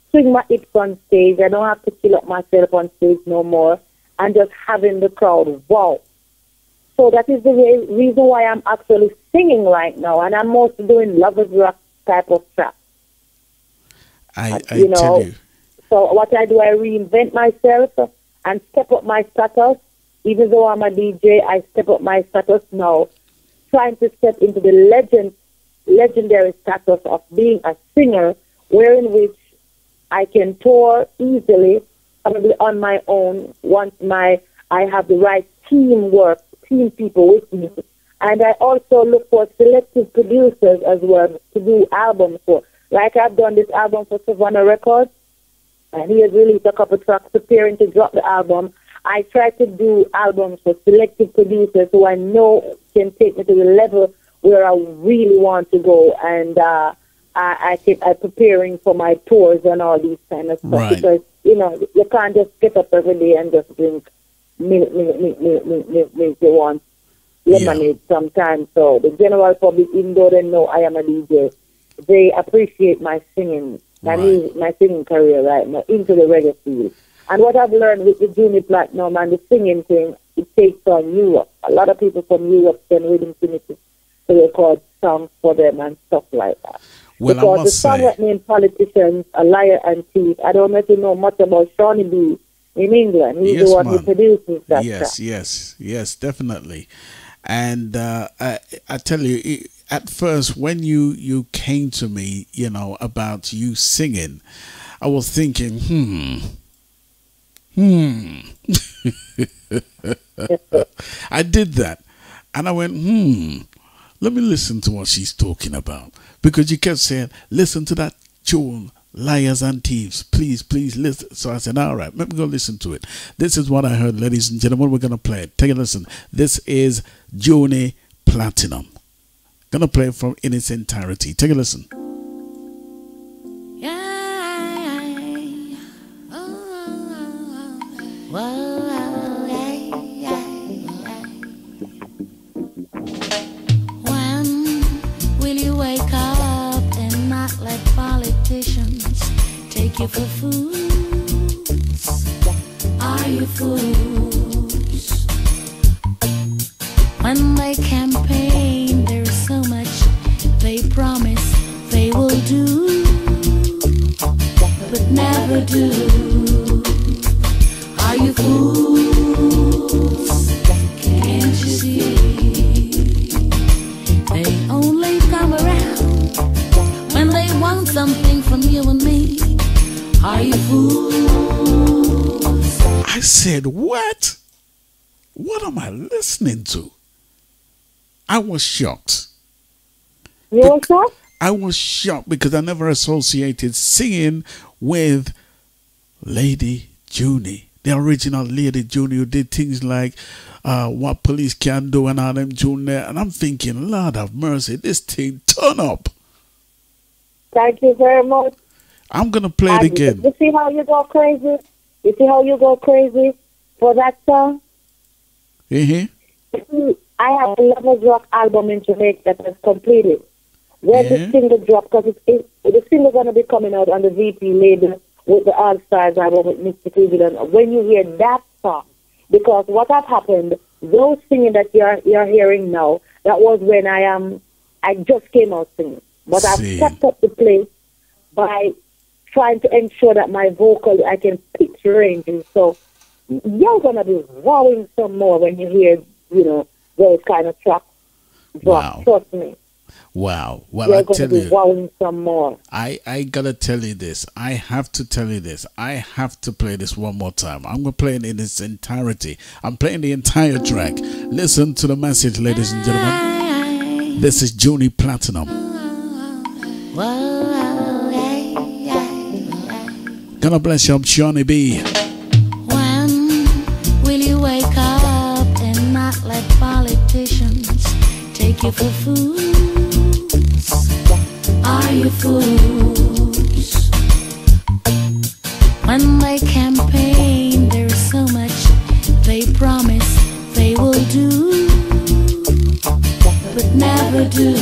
S: swing my hips on stage. I don't have to kill up myself on stage no more, and just having the crowd wow. So that is the reason why I'm actually singing right now, and I'm mostly doing lovers rock type of trap.
G: I tell you.
S: So what I do, I reinvent myself and step up my status. Even though I'm a DJ, I step up my status now, trying to step into the legendary status of being a singer, wherein which I can tour easily, probably on my own, once I have the right team people with me. And I also look for selective producers as well to do albums for. Like I've done this album for Savannah Records, and he has released a couple tracks preparing to drop the album. I try to do albums for selective producers who I know can take me to the level where I really want to go, and I'm preparing for my tours and all these kind of stuff.
G: Right.
S: Because, you know, you can't just get up every day and just drink milk. You want lemonade sometimes. So the general public, even though they know I am a DJ, they appreciate my singing, my singing career right now into the reggae field. And what I've learned with the Junie Platinun and the singing thing, it takes on Europe. A lot of people from Europe can really sing it to record songs for them and stuff like that.
G: Well,
S: because
G: I must
S: the song that named Politicians, A Liar and Thief, I don't know if you know much about Shawnee B in England. He's the one who produces that track.
G: Yes, definitely. And I tell you, at first, when you came to me, you know, about you singing, I was thinking, I did that. And I went, let me listen to what she's talking about. Because you kept saying, listen to that tune, Liars and Thieves. Please, please listen. So I said, all right, let me go listen to it. This is what I heard, ladies and gentlemen. We're going to play it. Take a listen. This is Junie Platinun. Going to play it from in its entirety. Take a listen.
U: Take you for fools. Are you fools? When they campaign, there's so much they promise they will do, but never do. Are you fools? Can't you see? They only come around when they want something from you and me. Are you fools?
G: I said, what? What am I listening to? I was shocked.
S: You were shocked?
G: I was shocked because I never associated singing with Lady Junie, the original Lady Junie, who did things like What Police Can Do and all them tune there. And I'm thinking, Lord have mercy, this thing turn up.
S: Thank you very much.
G: I'm going to play it again.
S: You see how you go crazy? You see how you go crazy for that song?
G: Mm-hmm.
S: I have a Lovers Rock album in Jamaica that has completed. When the single drop, because the single going to be coming out on the VP label with the All Stars album with Mr. Cleveland. When you hear that song, because what has happened, those singing that you're hearing now, that was when I just came out singing. But I've stepped up the place by trying to ensure that my vocal, I can pitch ranges. So you're going to be wowing some more when you hear, those kind of tracks.
G: Wow.
S: Trust me.
G: Wow. Well,
S: you're
G: I
S: going
G: tell
S: to be
G: you,
S: wowing some more.
G: I got to tell you this. I have to tell you this. I have to play this one more time. I'm going to play it in its entirety. I'm playing the entire track. Listen to the message, ladies and gentlemen. This is Junie Platinum. Gonna bless you, I'm Johnny B.
U: When will you wake up and not let politicians take you for fools? Are you fools? When they campaign, there's so much they promise they will do, but never do.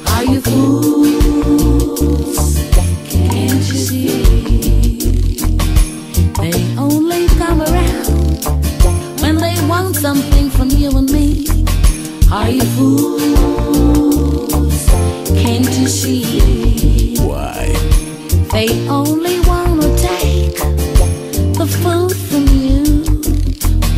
U: Are you fools? Can't you see? They only come around when they want something from you and me. Are you fools? Can't you see?
G: Why?
U: They only want to take the food from you.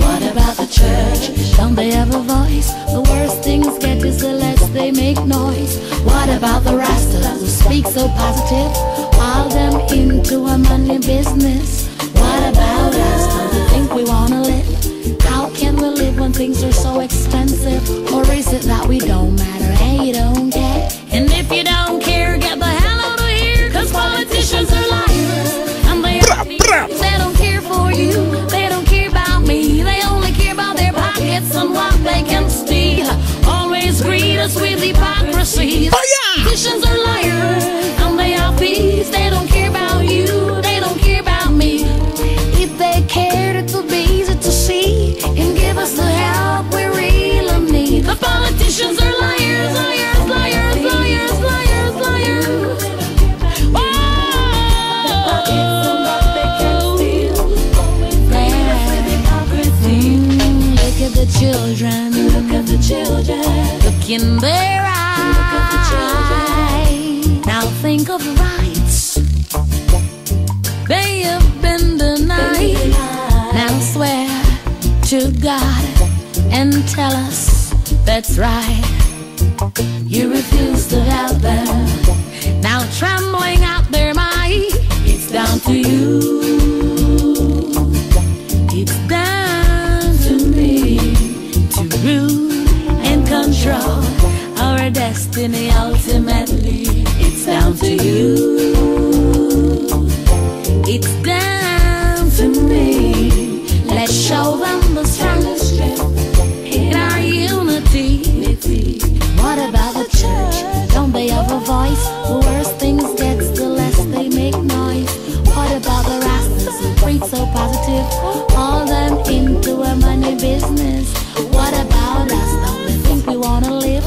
U: What about the church? Don't they have a voice? The worse things get is the less they make noise. What about the rastas who speak so positive? All them into a money business. What about us? Don't you think we wanna live? How can we live when things are so expensive? Or is it that we don't matter and you don't care? And if you don't care, get the hell out of here, cause politicians are liars. And they don't care for you, they don't care about me. They only care about their pockets and what they can steal. Always greet us with hypocrisy. Politicians are liars and they are thieves. They don't care about you, they don't care about me. If they cared, it would be easy to see and give us the help we really need. The politicians are liars, liars, liars, liars, liars, liars. Look at the children, look at the children, look in their eyes. Now think of the rights they have been denied. Now swear to God and tell us that's right. You refuse to help them. Now trembling out their might. It's down to you. It's down to me to rule and control our destiny ultimately. It's down to you. It's down to me. Let's show them the strength in our unity. What about the church? Don't they have a voice? The worse things get, the less they make noise. What about the rascals who preach so positive? All them into a money business. What about us? Don't we think we wanna live?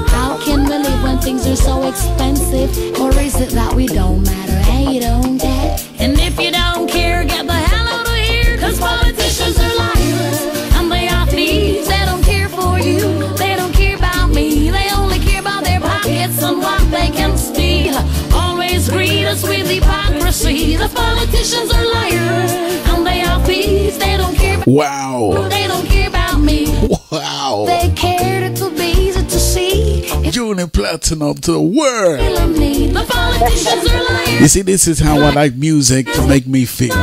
U: How can we live when things are so expensive? Or is it that we don't matter and you don't care? And if you don't care, get the hell out of here, cause politicians are liars and they are thieves. They don't care for you, they don't care about me. They only care about their pockets and what they can steal. Always greet us with hypocrisy. The politicians are liars and they are thieves. They don't care about
G: wow.
U: They don't care about me.
G: Wow.
U: They cared, it would be easy to see.
G: Junie Platinum to the world.
U: The politicians are liars.
G: You see, this is how I like music to make me feel.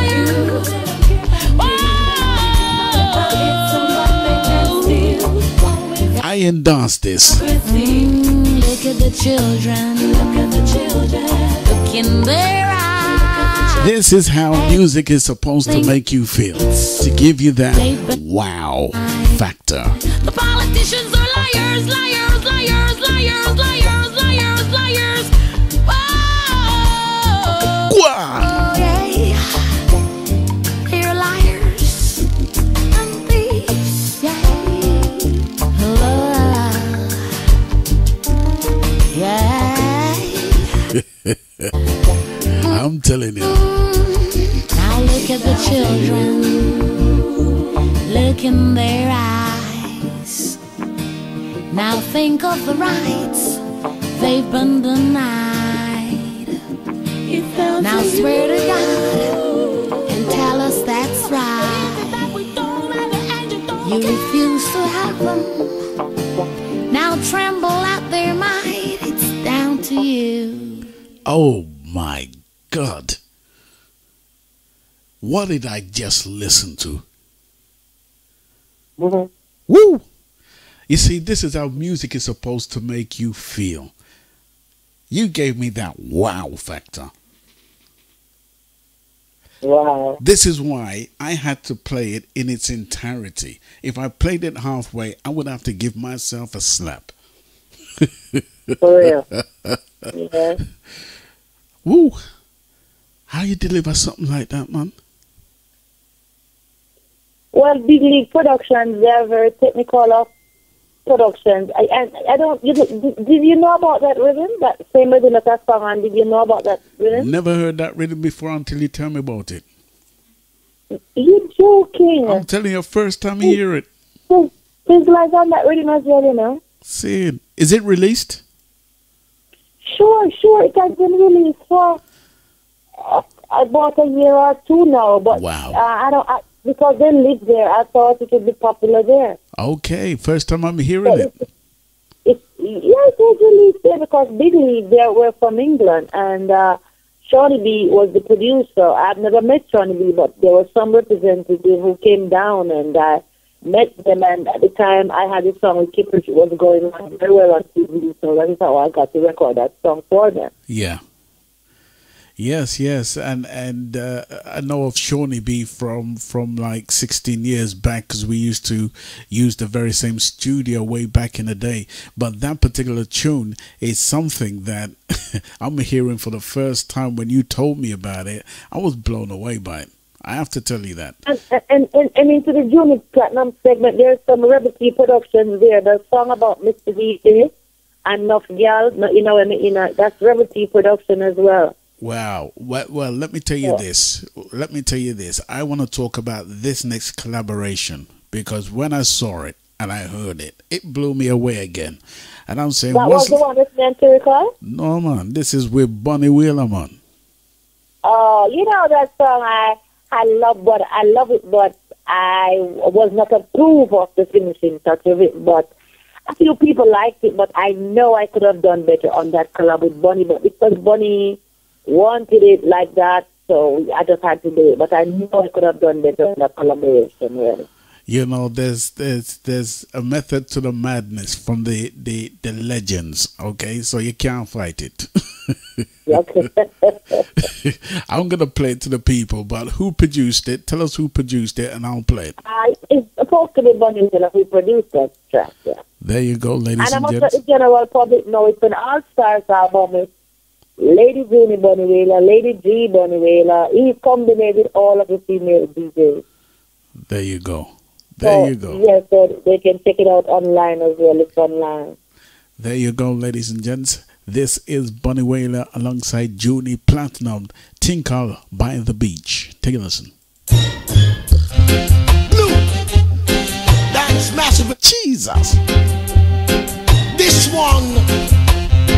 G: endorse this.
U: Look at the children. Look at the children. Look in their eyes.
G: This is how music is supposed to make you feel. To give you that wow factor.
U: The politicians are liars, liars, liars, liars, liars, liars, liars. Oh, yeah. They're liars and thieves, yeah.
G: I'm telling you.
U: Now look at the children. Look in their eyes. Now think of the rights they've been denied. Now swear to God and tell us that's right. You refuse to have them. Now tremble at their might. It's down to you.
G: Oh my God. What did I just listen to?
S: Mm-hmm.
G: Woo! You see, this is how music is supposed to make you feel. You gave me that wow factor.
S: Wow.
G: This is why I had to play it in its entirety. If I played it halfway, I would have to give myself a slap.
S: For real. Yeah.
G: Woo! How you deliver something like that, man?
S: Well, Big League Productions, they're very technical of productions. I don't. Did you know about that rhythm? That same rhythm that I sung on. Did you know about that rhythm?
G: Never heard that rhythm before until you tell me about it.
S: You joking?
G: I'm telling you, first time you hear it.
S: There's like on that rhythm as well, you know.
G: See it. Is it released?
S: Sure. It has been released for about a year or two now. But
G: wow.
S: Because they live there, I thought it would be popular there.
G: Okay, first time I'm hearing it.
S: It was released there because Big League, they were from England, and Shawnee B was the producer. I've never met Shawnee B, but there was some representative who came down, and I met them, and at the time I had a song with Kipper, it was going on very well on TV, so that is how I got to record that song for them.
G: Yeah. Yes, and I know of Shawnee B from like 16 years back because we used to use the very same studio way back in the day. But that particular tune is something that I'm hearing for the first time. When you told me about it, I was blown away by it. I have to tell you that.
S: And into the Junie Platinum segment, there's some Rebel T productions there. The song about Mr. V and Enough Gal, that's Rebel T production as well.
G: Wow. Well, let me tell you this. I want to talk about this next collaboration because when I saw it and I heard it, it blew me away again. And I'm saying,
S: that was the one that's meant to recall?
G: No, man. This is with Bunny Wheeler, man.
S: Oh, you know that song I love it, but I was not approved of the finishing touch of it. But a few people liked it, but I know I could have done better on that collab with Bunny. But because Bunny wanted it like that, so I just had to do it. But I know I could have done better in that collaboration, really.
G: You know, there's a method to the madness from the legends, okay? So you can't fight it. I'm going to play it to the people, but who produced it? Tell us who produced it, and I'll play it.
S: It's supposed to be Bunny Wheeler who produced that track, yeah.
G: There you go, ladies and
S: gentlemen. And
G: gents.
S: I'm the general public know it's an all-stars album. It's Lady Junie Bunny Wheeler, Lady G Bunny Wheeler. He's combined with all of the female DJs.
G: There you go. There you go.
S: Yes, so they can check it out online as well. It's online.
G: There you go, ladies and gents. This is Bunny Wheeler alongside Junie Platinun, Tinkle by the Beach. Take a listen.
J: Blue, dance massive.
G: Jesus.
J: This one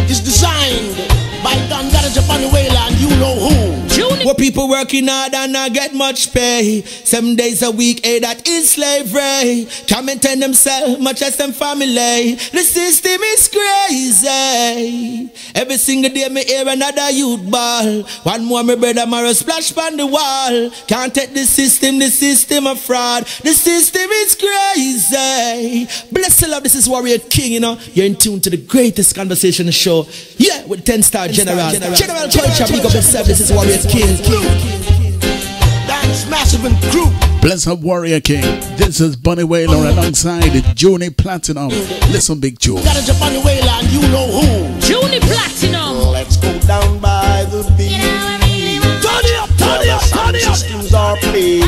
J: is designed by Don Gallagher, Bunny Wheeler, and you know who.
L: What people People working hard and not get much pay. 7 days a week, that is slavery. Can't maintain themselves, much as them family. The system is crazy. Every single day me hear another youth ball. One more me brother Mara splash on the wall. Can't take the system a fraud. The system is crazy. Bless the love, this is Warrior King, you know. You're in tune to the greatest conversation show. Yeah, with 10-Star-General. General Culture, big up yourself, this is Warrior King.
J: That's massive and crew.
G: Bless up Warrior King. This is Bunny Wailer alongside Junie Platinun. Listen, big Joe.
J: That is a Bunny Wailer and you know who.
N: Junie Platinun.
J: Let's go down by the beach. Turn it up, turn it up, turn it up. Systems are playing.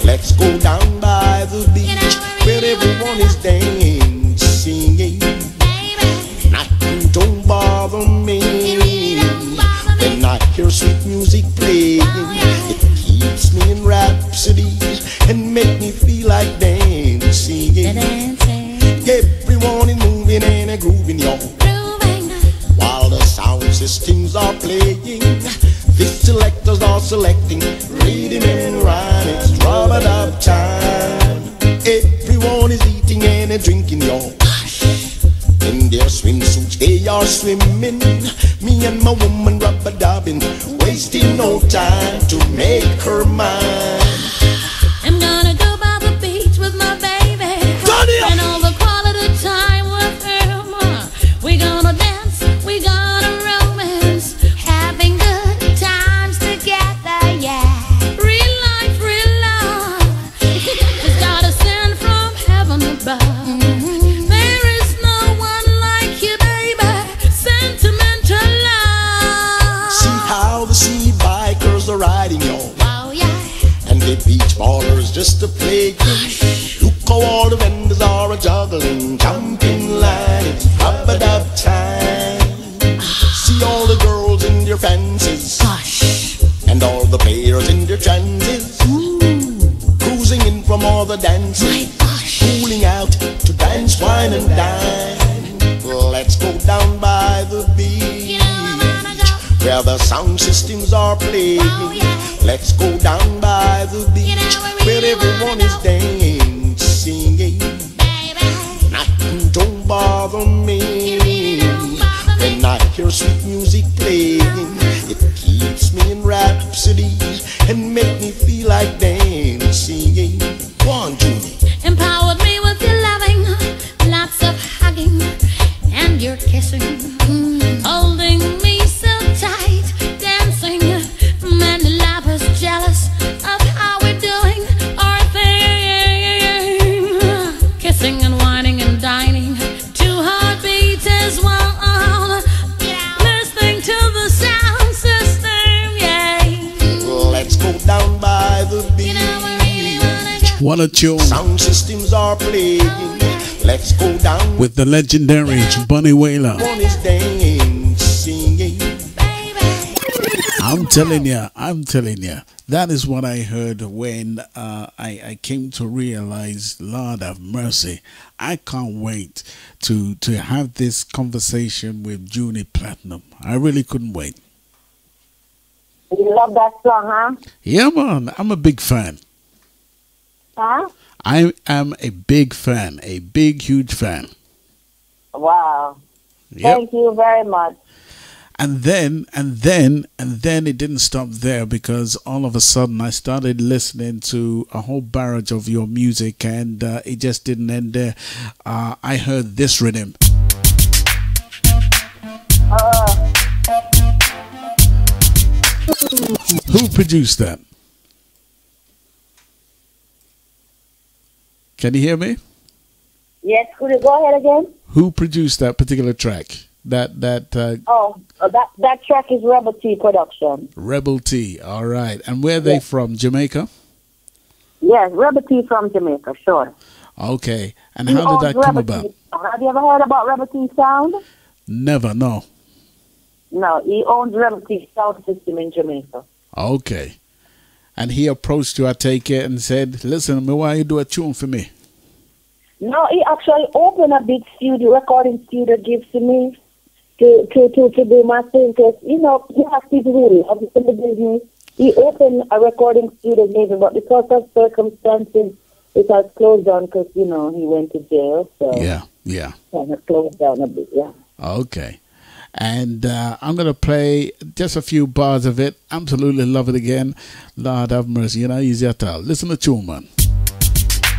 J: Let's go down by the beach where everyone is dancing. Nothing don't bother me when I hear sweet music playing. It keeps me in rhapsodies and make me feel like dancing. Everyone is moving and a grooving, y'all. While the sound systems are playing, the selectors are selecting, reading and writing. It's rub-a-dub time. Everyone is eating and a drinking, y'all. In their swimsuits they are swimming. Me and my woman rub-a-dubbing, wasting no time to make her mine.
U: I'm gonna go by the beach with my baby, spend all the quality time with him. We gonna dance, we gonna romance, having good times together, yeah. Real life, real love. Just got a send from heaven above. There is no one like you, baby. Sentimental love.
J: See how the sea bikers are riding, y'all.
U: Oh yeah.
J: And the beach ballers just a playing. Look how all the vendors are a juggling, jumping line. It's rub-a-dub time. See all the girls in their fancies, and all the players in their trances, cruising in from all the dances, cooling out to dance, wine and dine. Let's go down by the beach where the sound systems are playing. Let's go down by the beach where everyone is dancing. Nothing don't bother me when I hear sweet music playing. It keeps me in rhapsodies and make me feel like dancing. Go on, Junie.
U: Empowered me with your loving, lots of hugging and your kissing, holding me so tight, dancing. Many lovers jealous of how we're doing our thing, kissing and whining and dining, 2 heartbeats as one, listening to the sound system, yeah.
J: Let's go down by the beach.
G: What a tune.
J: Sound systems are playing. Let's go down
G: with the legendary Bunny Wailer.
J: One is dancing.
G: I'm telling you, that is what I heard when I came to realize, Lord have mercy, I can't wait to have this conversation with Junie Platinun. I really couldn't wait.
S: You love that song, huh?
G: Yeah, man, I'm a big fan.
S: Huh?
G: I am a big fan, a big, huge fan.
S: Wow.
G: Yep.
S: Thank you very much.
G: And then it didn't stop there, because all of a sudden I started listening to a whole barrage of your music, and it just didn't end there. I heard this rhythm. Who produced that? Can you hear me?
S: Yes, could you go ahead again?
G: Who produced that particular track? That
S: track is Rebel T production.
G: Rebel T, all right. And where are they from? Jamaica?
S: Yes, Rebel T from Jamaica, sure.
G: Okay. And how did that come about?
S: Have you ever heard about Rebel T Sound?
G: Never, no.
S: No, he owns Rebel T Sound System in Jamaica.
G: Okay. And he approached you, I take it, and said, listen, why you do a tune for me?
S: No, he actually opened a big recording studio, gives to me to do my thing. Because, you know, you have people who love the business He opened a recording studio maybe, but because of circumstances, it has closed down because, you know, he went to jail. So
G: yeah.
S: Kind of closed down a bit, yeah.
G: Okay. And I'm going to play just a few bars of it. Absolutely love it again. Lord have mercy. You know, easy at all. Listen to tune, man.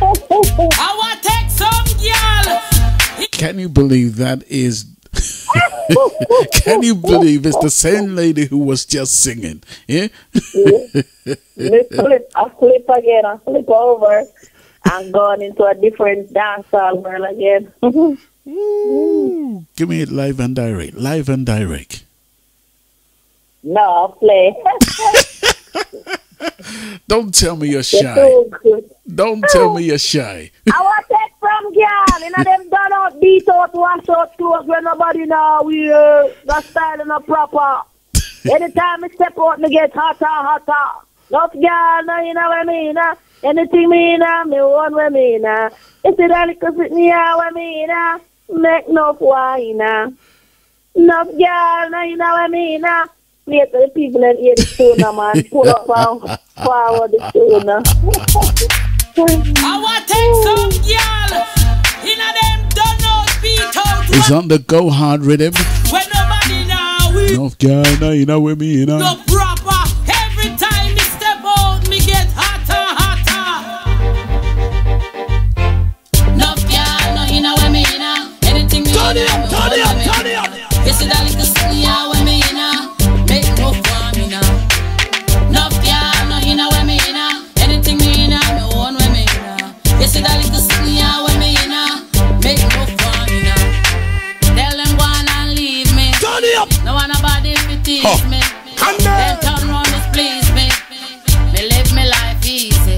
A: I want to take some girl.
G: Can you believe that is... Can you believe it's the same lady who was just singing? Yeah?
S: I flip again. I flip over. I'm going into a different dancehall world again.
G: Give me it live and direct. Live and direct.
S: No, I'll play.
G: Don't tell me you're shy. Don't tell me you're shy.
S: I want to take from girl. You know, them done out, beat out, wash out clothes when nobody know we got style and proper. Anytime I step out, me get hotter. Not girl, no, you know what I mean? Anything me, me want what me, If it only cause it me, what me, make no wine, Not girl, no, you know what I mean? Wait till the people in here the tune, man. Pull up and forward the tune.
A: I want to take some girl. You know them don't know beat out.
G: It's on the go hard rhythm.
A: When nobody know we.
G: No girl, no, you know with me,
A: No proper. Every time me step out, me get hotter. No girl, no, you know what I mean? Anything me turn it up. You see that little sneer with me, make no fun, No girl, no, you know what I mean? Anything me, me own with me, You see that little sneer with me, make no fun, Tell them go on and leave me. Turn it up. No one about it to tease me. Then turn round and please me. Me live my life easy.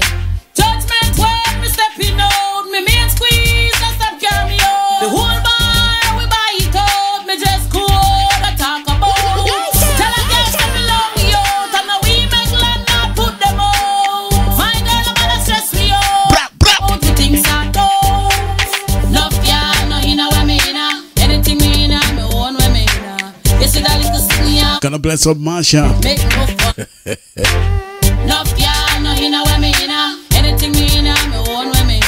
A: Judgment when me stepping out, me main squeeze, that's stop carry me out. The whole bar we buy it out, me just go out and talk about. Tell a girl step along me out, and now we make land not put them out. My girl nobody stress me out. Out the things I do. Love girl, no you know what I mean. Anything me in me own with me. You see that little sneer.
G: Gonna bless up Marsha.
A: Make no fun. No girl, no you know what I mean. Anything me in me own with me.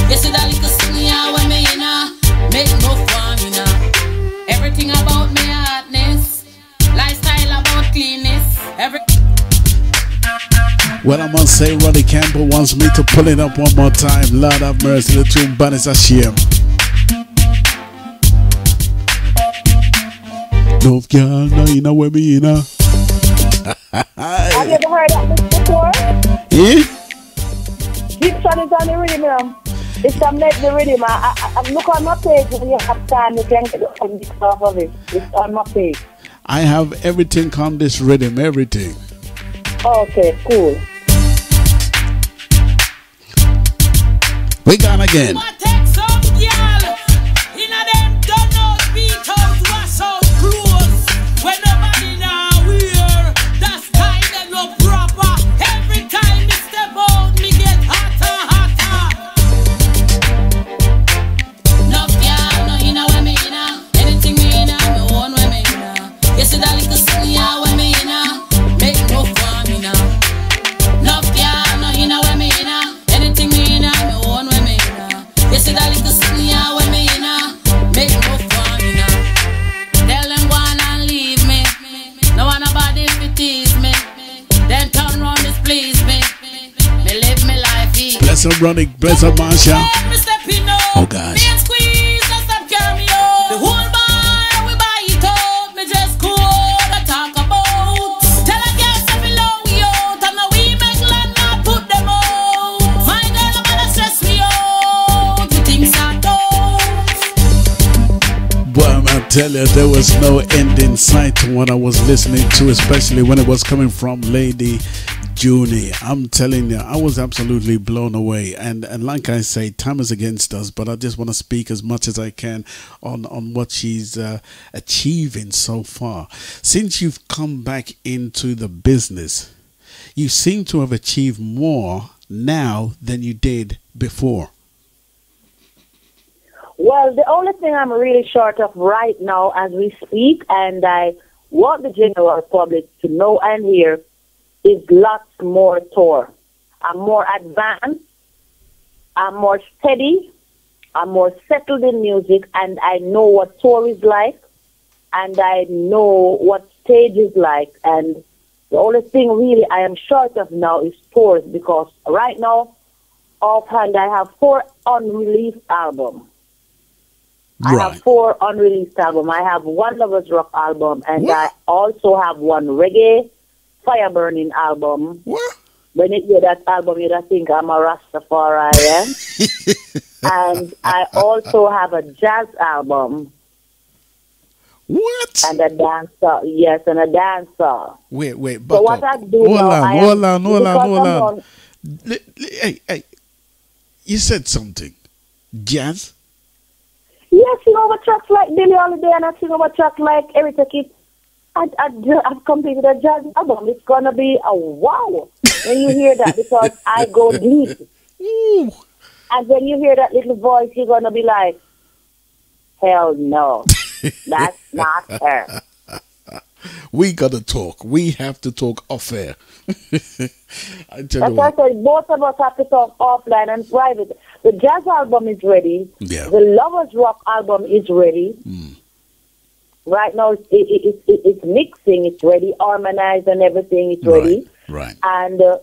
A: You see that little sneer with me. Make no fun, Everything about me hardness. Lifestyle about cleanness.
G: Well, I must say, Ronnie Campbell wants me to pull it up one more time. Lord have mercy, the tune banish a shame. No girl, no, you know what I mean,
S: Have you ever heard of this before?
G: Yeah?
S: Gibson is on the rhythm, It's a medley rhythm. I look on my page when you have time, you can get the mix off of it. It's on my page.
G: I have everything on this rhythm, everything.
S: Okay, cool.
G: We gone again.
A: Take some girl. In a them don't know beat out, wash out clothes. When nobody now wear. That's kind of no proper. Every time me step out, me get hotter. No girl, no you know what I mean. Anything me in me own with me. You see that little sneer with me. Make no fun, No girl, no you know what I mean. Anything me in me own with me. You see that little sneer with me, make no fun, Tell them go on and leave me. No one about it to tease me. Then turn round and please me. Me live my life easy.
G: Bless up Ronnie, bless up Marsha. Oh gosh.
A: Me and squeeze, that's stop carry me out. The whole bar we buy it out. Me just go out and talk about. Tell a girl step along me out, and now we make land not put them out. My girl nobody stress me out. The things I do.
G: Boy, I tell you, there was no end in sight to what I was listening to, especially when it was coming from Lady Junie. I'm telling you, I was absolutely blown away. And like I say, time is against us, but I just want to speak as much as I can on what she's achieving so far. Since you've come back into the business, you seem to have achieved more now than you did before.
S: Well, the only thing I'm really short of right now as we speak, and I want the general public to know and hear, is lots more tour. I'm more advanced, I'm more steady, I'm more settled in music, and I know what tour is like, and I know what stage is like, and the only thing really I am short of now is tours, because right now, offhand, I have 4 unreleased albums.
G: Right.
S: I have 4 unreleased albums. I have 1 Lovers Rock album, and I also have 1 reggae fire burning album.
G: What?
S: When you hear that album, you don't think I'm a Rastafari, and I also have a jazz album.
G: What?
S: And a dancer, yes, and a dancer.
G: Wait,
S: so what I do
G: hold on. Hey, you said something. Jazz?
S: Yes, you know what tracks like Billie Holiday, and I sing about tracks like Erita Kitt. I've completed a jazz album. It's gonna be a wow when you hear that, because I go deep.
G: Ooh.
S: And when you hear that little voice, you're gonna be like, hell no, that's not her.
G: We gotta talk. We have to talk off air. I tell
S: That's
G: you
S: why I
G: what.
S: said both of us have to talk offline and private. The jazz album is ready.
G: Yeah.
S: The Lovers Rock album is ready. Right now, it's mixing. It's ready, harmonized and everything. It's ready.
G: Right.
S: And the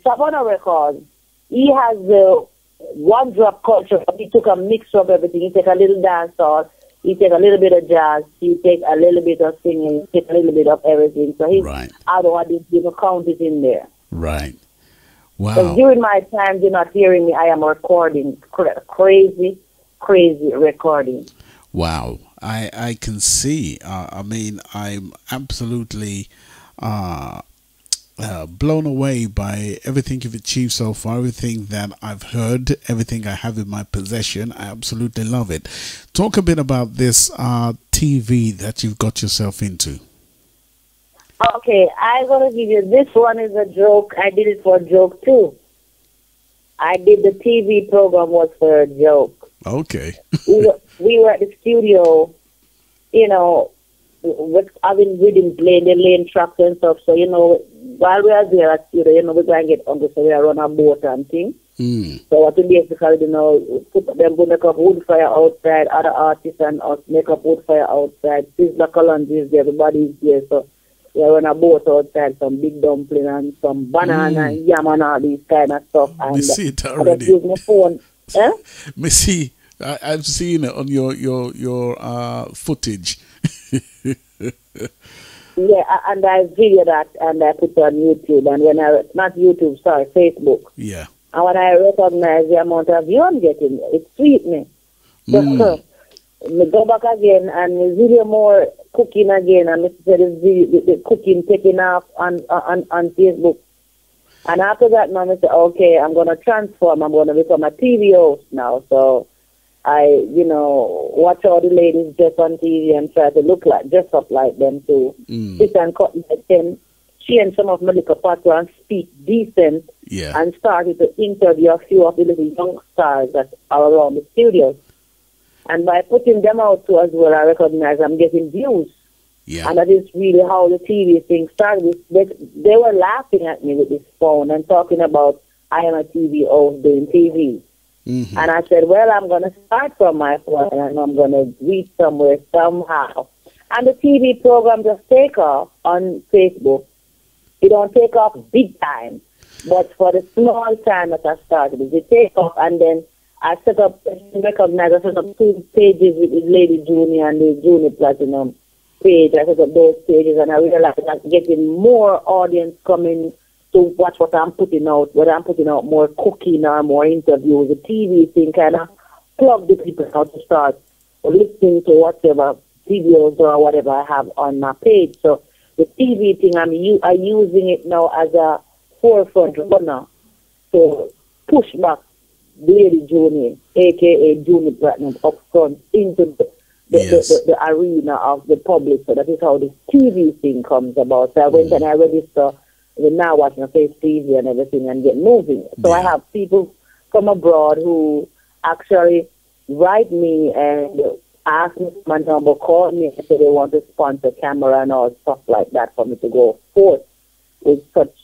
S: Savannah Records, he has the one drop culture. He took a mix of everything. He take a little dancehall. He take a little bit of jazz. He take a little bit of singing. He take a little bit of everything. So he's otherwise he's count it in there.
G: Right. Wow.
S: So during my time, you're not hearing me. I am recording crazy recording.
G: Wow. I can see. I mean, I'm absolutely blown away by everything you've achieved so far, everything that I've heard, everything I have in my possession. I absolutely love it. Talk a bit about this TV that you've got yourself into.
S: Okay, I'm going to give you, this one is a joke. I did it for a joke too. I did the TV program was for a joke.
G: Okay.
S: we were at the studio, you know, I've been reading, laying tracks and stuff. So, you know, while we are there at studio, you know, we're going to get hungry, so we are on a boat and things. So what we basically, you know, put make up wood fire outside, other artists and us make up wood fire outside. Sizzler Collins is there, everybody's there. So we are on a boat outside, some big dumpling and some banana and yam and all these kind of stuff. And
G: Me see it
S: I
G: already.
S: just use my phone.
G: Me see. I've seen it on your footage.
S: Yeah, and I video that and I put it on YouTube. And when not YouTube, sorry, Facebook.
G: Yeah.
S: And when I recognize the amount of view I'm getting, it sweet me. So, me go back again and me video more cooking again, and me see the cooking taking off on Facebook. And after that, now I say, okay, I'm going to transform. I'm going to become a TV host now. So I, you know, watch all the ladies just on TV and try to look like, dress up like them too. Sit and cut like them. Change some of my little pattern and speak decent.
G: Yeah.
S: And started to interview a few of the little young stars that are around the studios. And by putting them out too as well, I recognize I'm getting views.
G: Yeah.
S: And that is really how the TV thing started. They were laughing at me with this phone and talking about I am a TV host doing TV. And I said, well, I'm going to start from my phone and I'm going to reach somewhere somehow. And the TV program just take off on Facebook. It don't take off big time, but for the small time that I started, it take off. And then I set up 2 pages with the Lady Junie and the Junie Platinun page. I set up those pages and I realized I'm getting more audience coming to watch what I'm putting out, whether I'm putting out more cooking or more interviews. The TV thing kind of plug the people out to start listening to whatever videos or whatever I have on my page. So the TV thing, I'm using it now as a forefront runner to push back Lady Junie, a.k.a. Junie Platinun, up front into the arena of the public. So that is how this TV thing comes about. So I went and I registered. We're now watching a face TV and everything and get moving. So I have people from abroad who actually write me and ask me for my number, call me and say they want to sponsor camera and all stuff like that for me to go forth. with such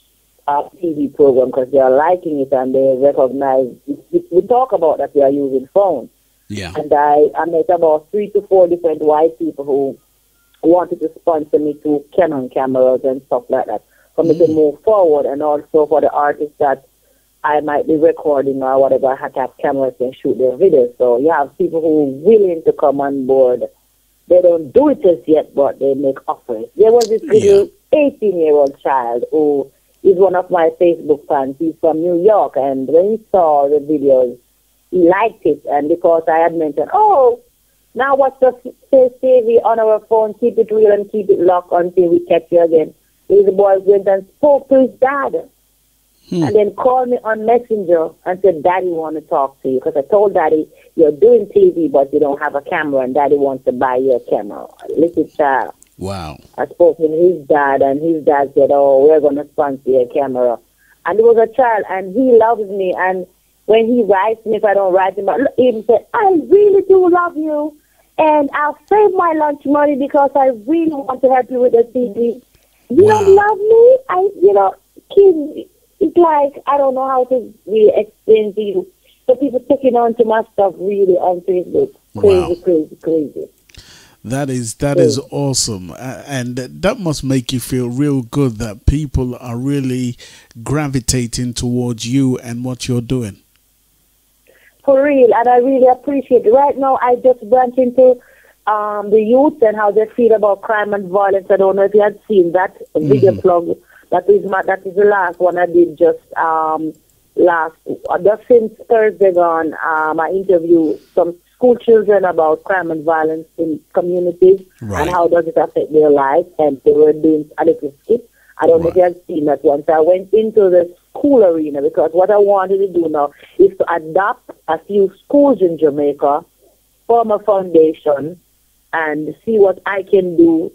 S: a TV program because they are liking it and they recognize. We talk about that we are using phones.
G: Yeah.
S: And I met about 3 to 4 different white people who wanted to sponsor me to Canon cameras and stuff like that for me to move forward, and also for the artists that I might be recording or whatever, I have to have cameras and shoot their videos. So you have people who are willing to come on board. They don't do it as yet, but they make offers. There was this little 18-year-old child who is one of my Facebook fans. He's from New York, and when he saw the videos, he liked it. And because I had mentioned, now what's the TV on our phone, keep it real and keep it locked until we catch you again. The boy went and spoke to his dad. And then called me on Messenger and said, Daddy want to talk to you. Because I told Daddy, you're doing TV, but you don't have a camera, and Daddy wants to buy you a camera. Little child.
G: Wow.
S: I spoke with his dad, and his dad said, we're going to sponsor you a camera. And it was a child, and he loves me. And when he writes me, if I don't write him, he said, I really do love you. And I'll save my lunch money because I really want to help you with the TV. You don't love me? Kids... It's like, I don't know how to really explain to you. So people taking on to my stuff really on Facebook. Crazy.
G: That is awesome. And that must make you feel real good that people are really gravitating towards you and what you're doing.
S: For real, and I really appreciate it. Right now, I just branched into the youth and how they feel about crime and violence. I don't know if you had seen that video plug. That is the last one I did just since Thursday gone. I interviewed some school children about crime and violence in communities and how does it affect their lives. And they were doing a little skit. I don't know if you have seen that one. So I went into the school arena because what I wanted to do now is to adopt a few schools in Jamaica, form a foundation, and see what I can do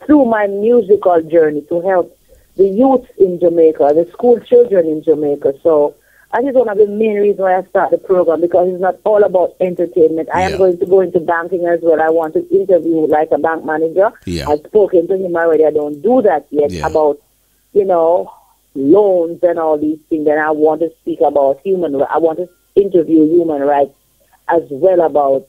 S: through my musical journey to help the youth in Jamaica, the school children in Jamaica. So that is one of the main reasons why I started the program, because it's not all about entertainment. I am going to go into banking as well. I want to interview like a bank manager. I've spoken to him already. I don't do that yet about, loans and all these things. And I want to speak about I want to interview human rights as well, about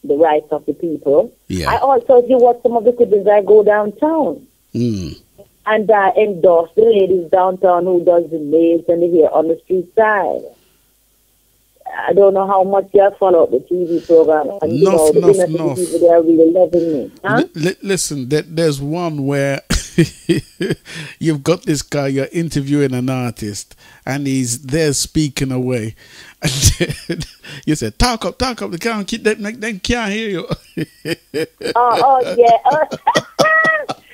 S: the rights of the people. I also do what some of the siblings I go downtown and endorse the ladies downtown who does the nails and the hair on the street side. I don't know how much you have followed the TV program. And the people, they are really loving me. Huh?
G: Listen, there's one where you've got this guy, you're interviewing an artist, and he's there speaking away. And you said, talk up, they can't hear you.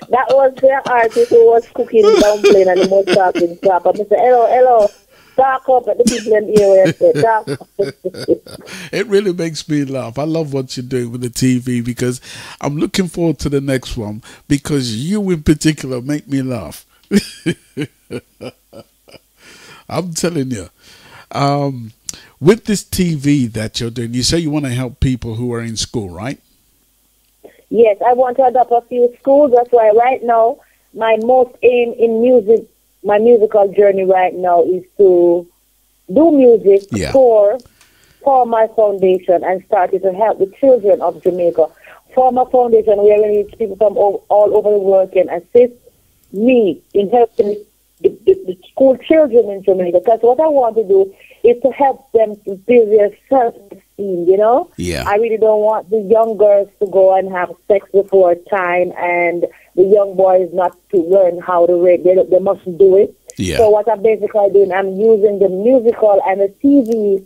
G: That was the artist who was cooking dumpling and he was talking crap. And I said, hello, talk up at the people in here. It really makes me laugh. I love what you're doing with the TV because I'm looking forward to the next one because you in particular make me laugh. I'm telling you. With this TV that you're doing, you say you want to help people who are in school, right?
S: Yes, I want to adopt a few schools. That's why right now, my most aim in music, my musical journey right now is to do music for my foundation and started to help the children of Jamaica. For my foundation, where people from all over the world can assist me in helping the school children in Jamaica. Because what I want to do is to help them to build their self-esteem, I really don't want the young girls to go and have sex before time and the young boys not to learn how to read. They mustn't do it. So what I'm basically doing, I'm using the musical and the TV,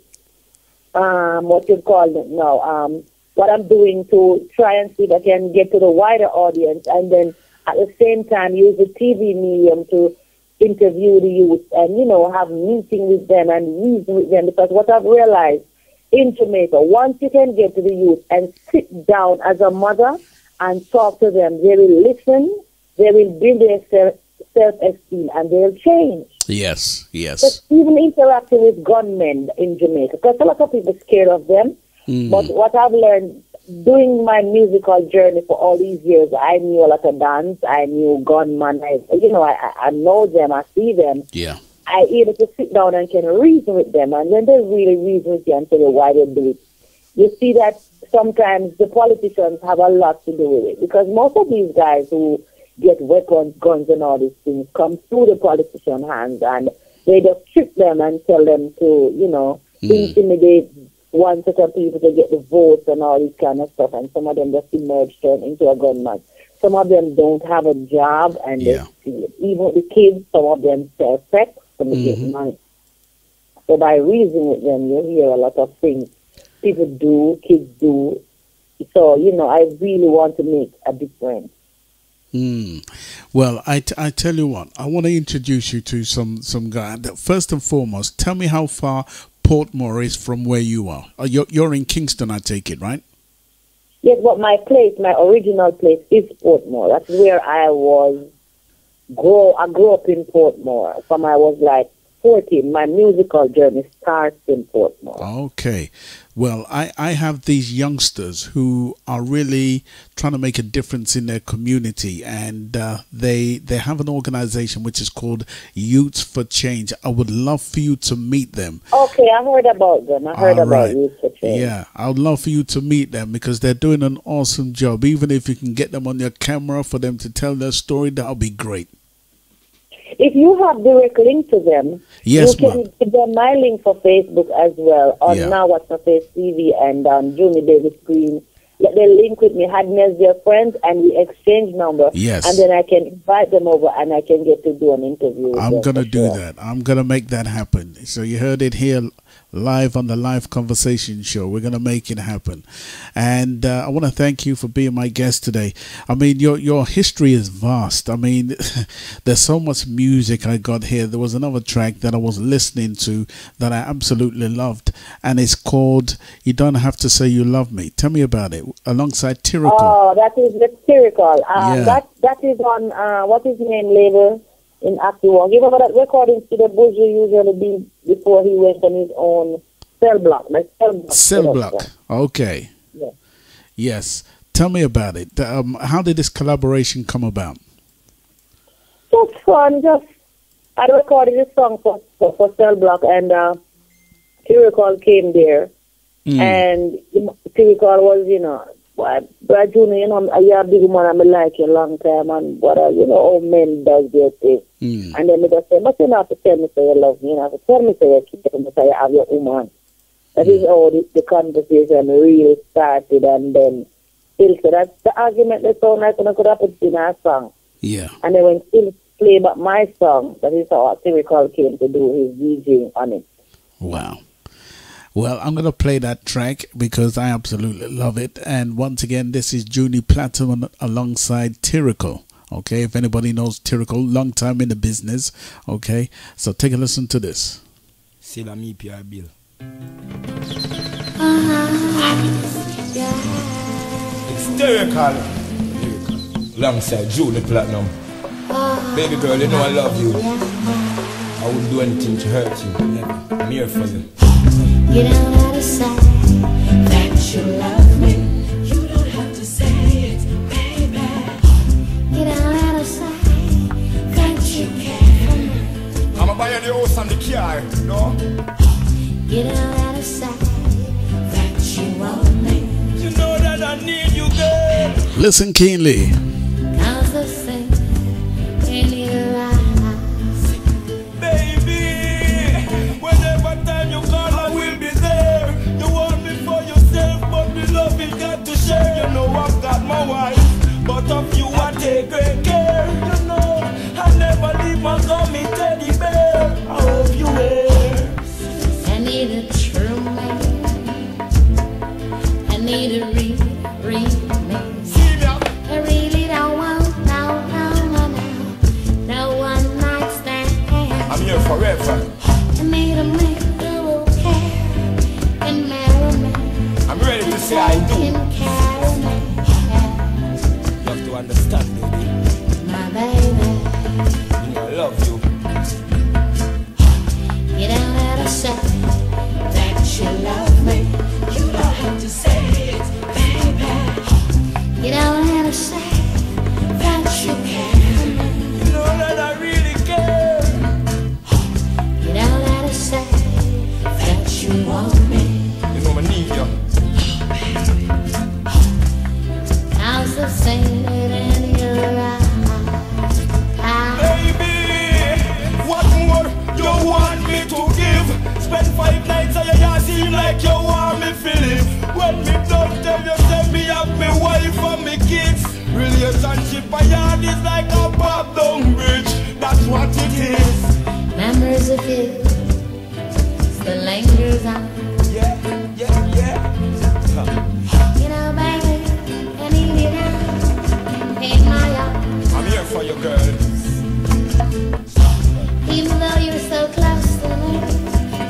S: what I'm doing to try and see if I can get to the wider audience, and then at the same time use the TV medium to interview the youth and, have meeting with them and reason with them. Because what I've realized in Jamaica, once you can get to the youth and sit down as a mother and talk to them, they will listen, they will build their self-esteem, and they'll change.
G: Yes.
S: But even interacting with gunmen in Jamaica, because a lot of people are scared of them. But what I've learned, doing my musical journey for all these years, I knew a lot of dance. I knew Gunman. I know them. I see them.
G: Yeah.
S: I able to sit down and can reason with them. And when they really reason with you and tell you why they do it, you see that sometimes the politicians have a lot to do with it. Because most of these guys who get weapons, guns, and all these things come through the politician hands, and they just trick them and tell them to, intimidate one set of people to get the votes and all this kind of stuff. And some of them just emerge turn into a gunman. Some of them don't have a job, and they steal it. Even the kids, some of them sell sex and they get money. So by reasoning with them, you hear a lot of things people do, kids do. So, I really want to make a difference.
G: Well, I tell you what, I want to introduce you to some guy. First and foremost, tell me how far Portmore is from where you are. You're in Kingston, I take it, right?
S: Yes, but my original place is Portmore. That's where I grew up in Portmore from I was like 14. My musical journey starts in Portmore.
G: Okay. Well, I have these youngsters who are really trying to make a difference in their community, and they have an organization which is called Youths for Change. I would love for you to meet them.
S: Okay, I heard about them. I heard about Youths for Change.
G: Yeah, I would love for you to meet them because they're doing an awesome job. Even if you can get them on your camera for them to tell their story, that'll be great.
S: If you have direct link to them,
G: yes,
S: you can give them my link for Facebook as well on Now What's My Face TV and on Junie Davis Green. Let them link with me, had me as their friends, and we exchange number.
G: Yes.
S: And then I can invite them over and I can get to do an interview with
G: I'm going to do
S: sure.
G: that. I'm going to make that happen. So you heard it here live on the Live Conversation Show. We're going to make it happen. And I want to thank you for being my guest today. I mean, your history is vast. I mean, there's so much music I got here. There was another track that I was listening to that I absolutely loved, and it's called You Don't Have to Say You Love Me. Tell me about it, alongside Tyrical.
S: Oh, that is the Tyrical. That is on, what is his name, label? In Active. Give over that recording to the Buju usually be before he went on his own Cell Block.
G: Cell Block. Okay.
S: Yeah.
G: Yes. Tell me about it. How did this collaboration come about?
S: Just fun. I recorded this song for Cell Block, and Tyrical came there, and Tyrical was, but Junie, you're a big man, I like you a long time, and what all men does their thing. And then they just say, but you don't have to tell me say you love me, you have to tell me say you care me, say you have your woman. That is how the conversation really started, and then still, so that's the argument that sound like when I could have put in a song.
G: Yeah.
S: And then when still play back my song, that is how Tyrical came to do his DJing on it.
G: Wow. Well, I'm going to play that track because I absolutely love it. And once again, this is Junie Platinun alongside Tyrical. Okay, if anybody knows Tyrical, long time in the business. Okay, so take a listen to this.
R: See la me PR bill. It's Tyrical. Alongside Junie Platinun. Baby girl, you know I love you. I wouldn't do anything to hurt you. Never. I'm here for you.
U: You don't have to say that you love me. You don't have to say it, baby. You don't have to say that you care for me.
R: I'ma buy you the house and the car, no?
U: You don't have to say that you want me.
R: You know that I need you, girl.
G: Listen keenly.
U: Cause the thing in your eyes,
R: baby. Whenever time you call, I will be there. You want me for yourself, but the love you got to share. You know I've got my wife, but of you I take great care. You know I never leave my gummy teddy bear. I hope you will.
U: I need a true man. I need a real man. I really don't want no one night stand.
R: I'm here forever.
U: I need a man who will care and marry me.
R: I'm ready to say I do.
U: Can carry me.
R: You have to understand, baby.
U: My baby.
R: You know I love you.
U: You don't have to say that you love me. You don't have to say it, baby. that lingers on.
R: Yeah.
U: You know, baby, I need you now in my arms.
R: I'm here for you, girl.
U: Even though you're so close to me,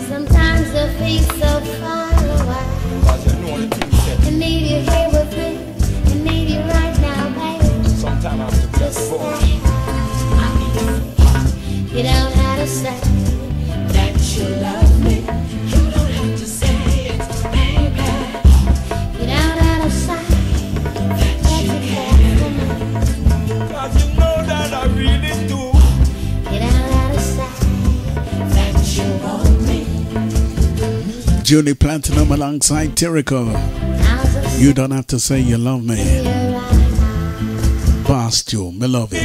U: sometimes I feel so far away.
R: Cause you know the thing said.
U: I need you here with me. I need you right now, baby.
R: Sometimes I have to be at the phone.
U: You don't have to say that you love me. You don't have to say it, baby. You don't have to say that you care for me.
R: Cause you know that I really do.
U: You don't have to say that you want me.
G: Junie Platinun alongside Tirico. You don't have to say you love me. Past you, me love it.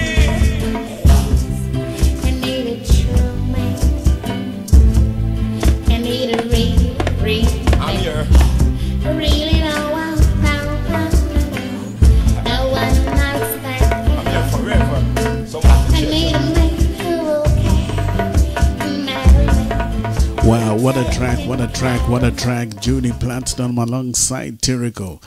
R: I'm here.
U: I really don't want no one nice thing.
R: I'm here forever. So much
U: I need a man who will care, marry me.
G: Wow, what a track, what a track, what a track. Junie Platinun alongside Tirico.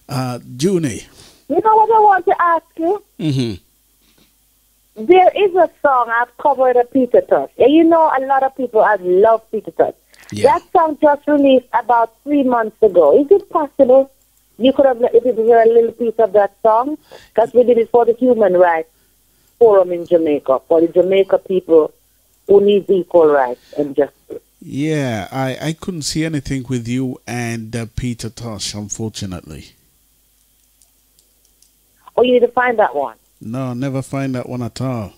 G: Junie.
S: You know what I want to ask you?
G: Mm-hmm.
S: There is a song I've covered of Peter Tosh. And you know a lot of people have loved Peter Tosh.
G: Yeah.
S: That song just released about 3 months ago. Is it possible you could have let people hear a little piece of that song? Because we did it for the Human Rights Forum in Jamaica, for the Jamaica people who need equal rights and justice.
G: Yeah, I couldn't see anything with you and Peter Tosh, unfortunately.
S: Oh, you need to find that one?
G: No, never find that one at all.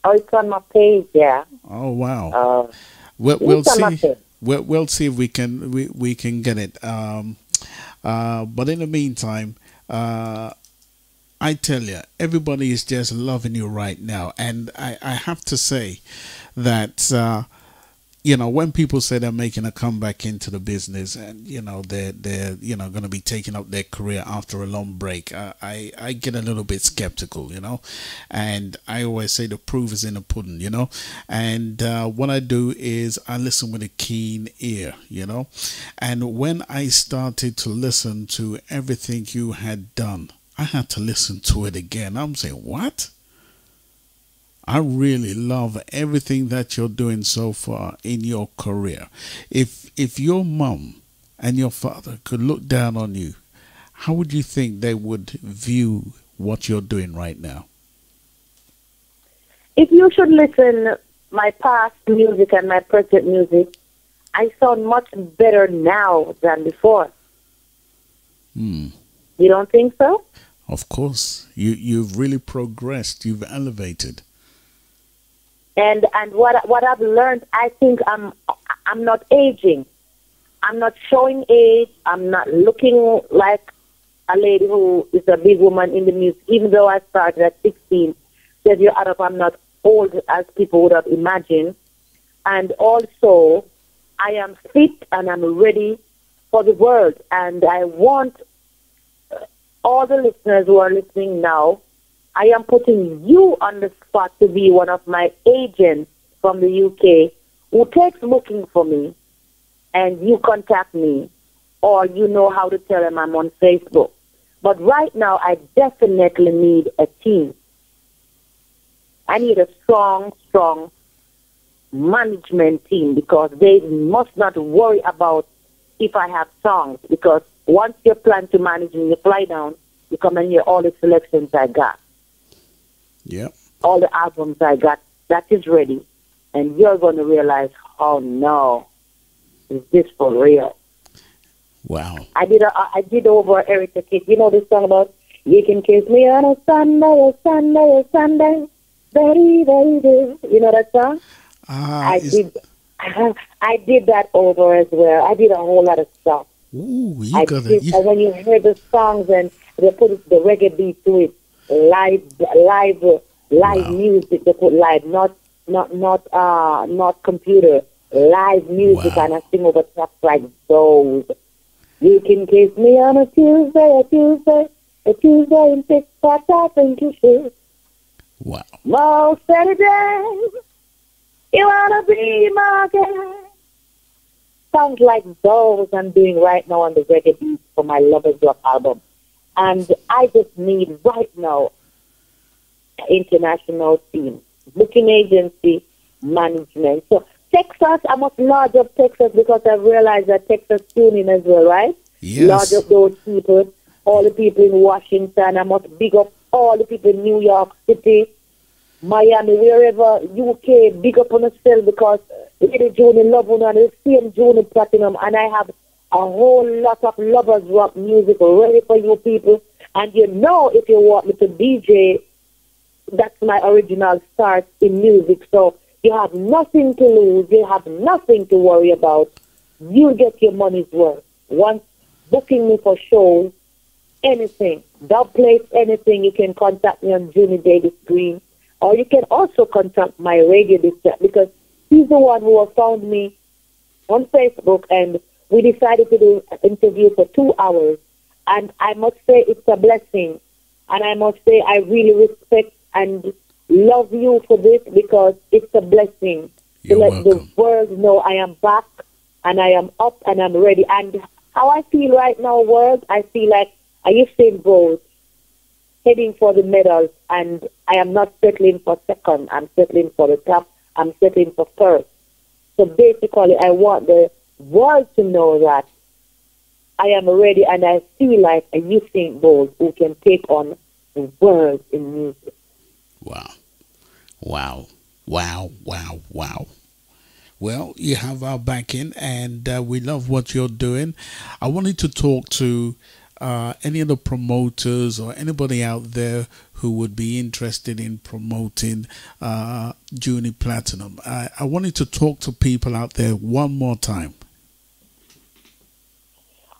S: Oh, it's on my page, yeah.
G: Oh, wow. We'll see. We'll see if we can get it. But in the meantime, I tell you, everybody is just loving you right now, and I have to say that you know, when people say they're making a comeback into the business, and you know they're you know going to be taking up their career after a long break, I get a little bit skeptical, you know, and I always say the proof is in the pudding, you know, and what I do is I listen with a keen ear, you know, and when I started to listen to everything you had done, I had to listen to it again. I'm saying, what? I really love everything that you're doing so far in your career. If your mom and your father could look down on you, how would you think they would view what you're doing right now?
S: If you should listen my past music and my present music, I sound much better now than before. You don't think so?
G: Of course. You've really progressed. You've elevated.
S: And what I've learned, I think I'm not aging. I'm not showing age. I'm not looking like a lady who is a big woman in the music, even though I started at 16. Says you add up, I'm not old as people would have imagined. And also, I am fit and I'm ready for the world. And I want all the listeners who are listening now, I am putting you on the spot to be one of my agents from the UK who takes booking for me, and you contact me, or you know how to tell them I'm on Facebook. But right now, I definitely need a team. I need a strong management team, because they must not worry about if I have songs, because once you plan to manage and you fly down, you come and hear all the selections I got.
G: Yep.
S: All the albums I got, that is ready. And you're going to realize, oh no, is this for real?
G: Wow.
S: I did over Erykah Kiss. You know this song about, you can kiss me on a Sunday, a Sunday, a Sunday. Baby, baby. You know that song? I did that over as well. I did a whole lot of stuff.
G: Ooh,
S: and when you hear the songs and they put the reggae beat to it, live music, they put live, not computer, live music, and I sing over tracks like those. You can kiss me on a Tuesday in 6 o'clock, I think you should.
G: Wow.
S: Most Saturday, you wanna be my girl. songs like those I'm doing right now on the reggae beat for my Lovers Rock album. And I just need right now an international team, booking agency, management. So Texas, I must large up Texas because I've realized that Texas tune in as well, right?
G: Yes.
S: Large up those people, all the people in Washington. I must big up all the people in New York City, Miami, wherever, UK, big up on yourself because Lady Junie love one and the same Junie Platinum, and I have a whole lot of Lovers Rock music ready for you people. And you know, if you want me to DJ, that's my original start in music. So you have nothing to lose, you have nothing to worry about. You get your money's worth. Once booking me for shows, anything, dub place, anything, you can contact me on Junie Davis Green. Or you can also contact my radio dispatch because he's the one who found me on Facebook, and we decided to do an interview for 2 hours. And I must say it's a blessing. And I must say I really respect and love you for this because it's a blessing to let the world know I am back and I am up and I'm ready. And how I feel right now, world, I feel like I used to Bolt heading for the medals, and I am not settling for second. I'm settling for the top. I'm settling for first. So basically, I want the world to know that I am ready, and I feel like a Usain Bolt who can take on the world in music.
G: Wow. Wow. Wow. Wow. Wow. Well, you have our backing, and we love what you're doing. I wanted to talk to any of the promoters or anybody out there who would be interested in promoting Junie Platinum. I wanted to talk to people out there one more time.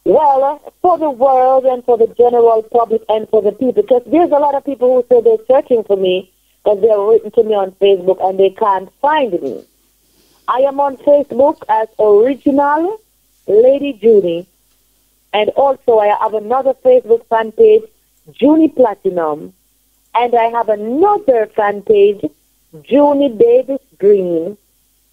S: Well, for the world and for the general public and for the people, because there's a lot of people who say they're searching for me because they're written to me on Facebook and they can't find me. I am on Facebook as Original Lady Junie. And also, I have another Facebook fan page, Junie Platinum. And I have another fan page, Junie Davis Green.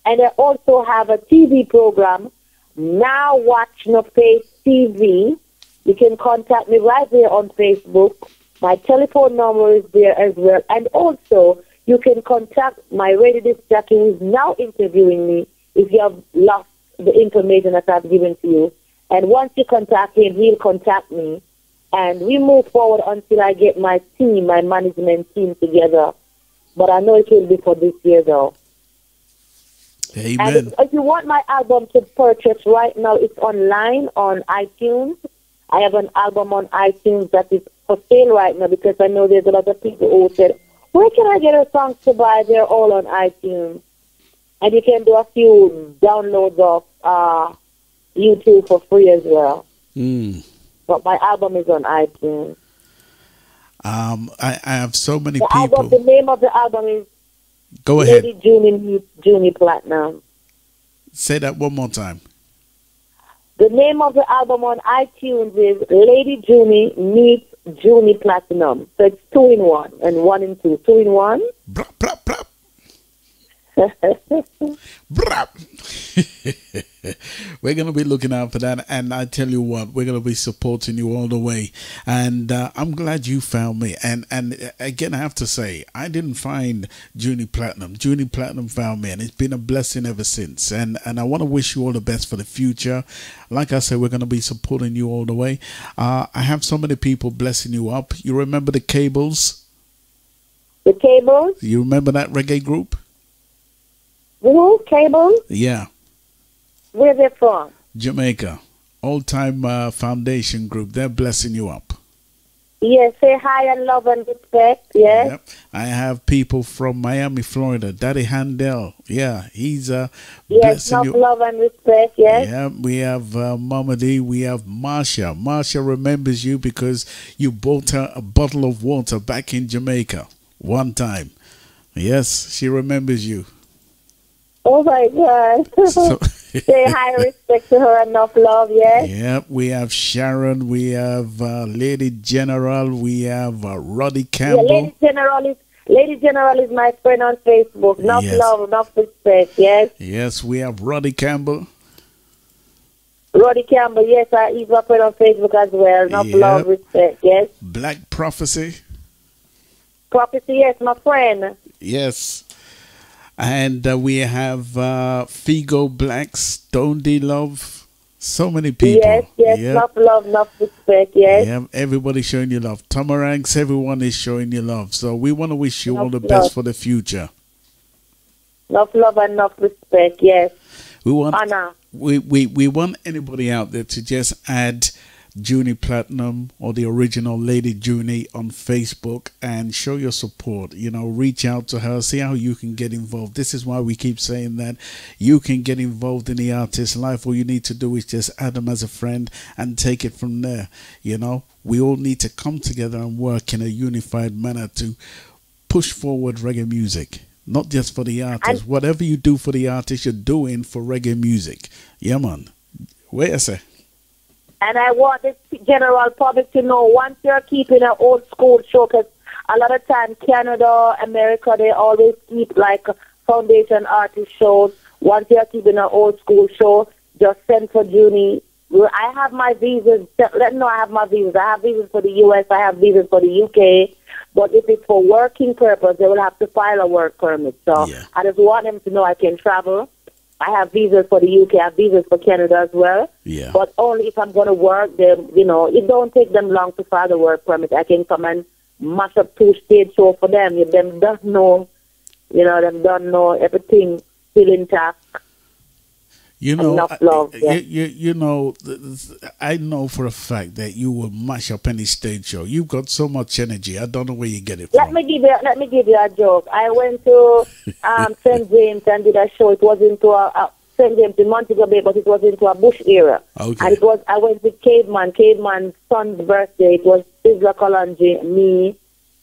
S: And I also have a TV program, Now Watch No Face TV. You can contact me right there on Facebook. My telephone number is there as well. And also, you can contact my radio disc jockey who is now interviewing me if you have lost the information that I've given to you. And once you contact him, he'll contact me. And we move forward until I get my team, my management team together. But I know it will be for this year, though.
G: Amen.
S: And if you want my album to purchase right now, it's online on iTunes. I have an album on iTunes that is for sale right now because I know there's a lot of people who said, where can I get a song to buy? They're all on iTunes. And you can do a few downloads of YouTube for free as well. But my album is on iTunes.
G: I have so many
S: the
G: people.
S: Album, the name of the album is
G: Go ahead.
S: Lady Junie meets Junie Platinum.
G: Say that one more time.
S: The name of the album on iTunes is Lady Junie meets Junie Platinum. So it's 2 in 1 and 1 in 2. 2 in 1.
G: Brap, brap, brap. We're going to be looking out for that, and I tell you what, we're going to be supporting you all the way. And I'm glad you found me. And again, I have to say, I didn't find Junie Platinum. Junie Platinum found me, and it's been a blessing ever since. And I want to wish you all the best for the future. Like I said, we're going to be supporting you all the way. I have so many people blessing you up. You remember the Cables?
S: The Cables?
G: You remember that reggae group?
S: Who? Cables?
G: Yeah.
S: Where they from?
G: Jamaica. Old-time foundation group. They're blessing you up.
S: Yes, say hi and love and respect, yes.
G: Yep. I have people from Miami, Florida. Daddy Handel. Yeah, he's blessing you.
S: Love and respect, yes.
G: Yeah, we have Mama D. We have Marsha. Marsha remembers you because you bought her a bottle of water back in Jamaica one time. Yes, she remembers you.
S: Oh my God. Say hi, respect to her, enough love, yes?
G: Yep, we have Sharon, we have Lady General, we have Roddy Campbell.
S: Yeah, Lady General is my friend on Facebook. Enough love, enough respect, yes?
G: Yes, we have Roddy Campbell.
S: Roddy Campbell, yes, he's my friend on Facebook as well. Enough love, respect, yes.
G: Black Prophecy.
S: Prophecy, yes, my friend.
G: Yes. And we have Figo Blacks, Don't D Love. So many people.
S: Yes, yes, enough love, enough respect, yes.
G: Yeah, everybody showing you love. Tamaranks, everyone is showing you love. So we want to wish you all the best for the future.
S: Enough love and enough respect, yes.
G: We want
S: honor.
G: We want anybody out there to just add Junie Platinun or the original Lady Junie on Facebook and show your support. You know, reach out to her, see how you can get involved. This is why we keep saying that you can get involved in the artist's life. All you need to do is just add them as a friend and take it from there. You know, we all need to come together and work in a unified manner to push forward reggae music. Not just for the artist. Whatever you do for the artist, you're doing for reggae music. Yeah, man. Wait a sec.
S: And I want the general public to know, once you're keeping an old school show, because a lot of time Canada, America, they always keep like foundation artist shows. Once you're keeping an old school show, just send for Junie. I have my visas. Let them know I have my visas. I have visas for the US. I have visas for the UK. But if it's for working purpose, they will have to file a work permit. So I just want them to know I can travel. I have visas for the UK. I have visas for Canada as well.
G: Yeah.
S: But only if I'm going to work them, you know, it don't take them long to file the work permit. I can come and mash up 2 stage show for them. If them don't know, you know, them don't know everything still intact.
G: You know,
S: enough love,
G: you know, I know for a fact that you will mash up any stage show. You've got so much energy. I don't know where you get it from.
S: Let me give you a joke. I went to St. James and did a show. It was into a St. James in Montego Bay, but it was into a bush area.
G: Okay.
S: And I went with Caveman's son's birthday. It was Sizzla Kalonji, me,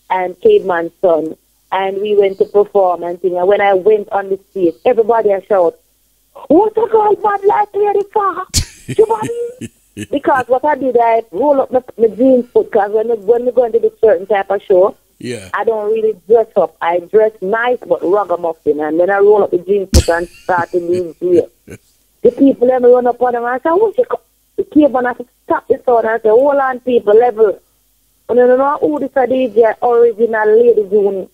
S: and Caveman's son. And we went to perform and sing. And when I went on the stage, everybody shouted, "What a girl bad like Lady Far?" Because what I did, I roll up my jeans foot, because when we go into this certain type of show, I don't really dress up. I dress nice but ragamuffin, and then I roll up the jeans foot and start to lose weight. The people let me run up on them and I say, "What you the cable?" And I said, "Stop this sound." And I say, "Hold on, people, level." And you know who this is the original Lady Junie.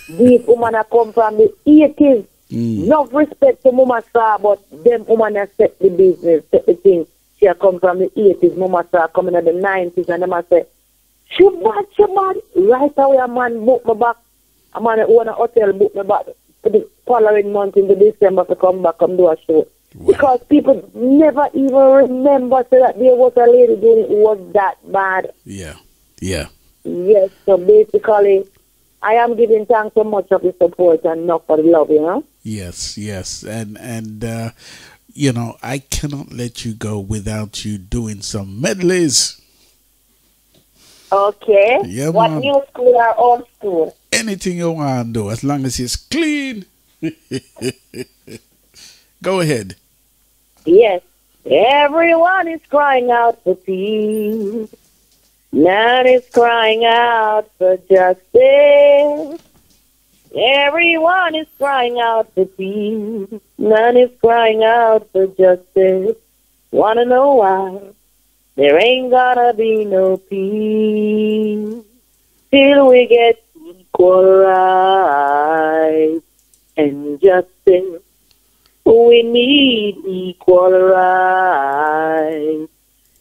S: These women have come from the 80s. No respect to Mama Star, but them women have set the business, set the thing. She come from the 80s, Mama Star coming in the 90s, and them I say, she bad. Right away, a man book me back. A man who own a hotel book me back for the following month into December to come back and do a show. Wow. Because people never even remember that there was a Lady Junie who was that bad.
G: Yeah.
S: Yes, so basically, I am giving thanks so much of the support and not for the love, you know?
G: Yes. And you know, I cannot let you go without you doing some medleys.
S: Okay.
G: Yeah,
S: what
G: man.
S: new school or old school?
G: Anything you want to do, as long as it's clean. Go ahead.
S: Yes. Everyone is crying out for peace. None is crying out for justice. Everyone is crying out for peace. None is crying out for justice. Wanna know why? There ain't gonna be no peace till we get equal rights and justice. We need equal rights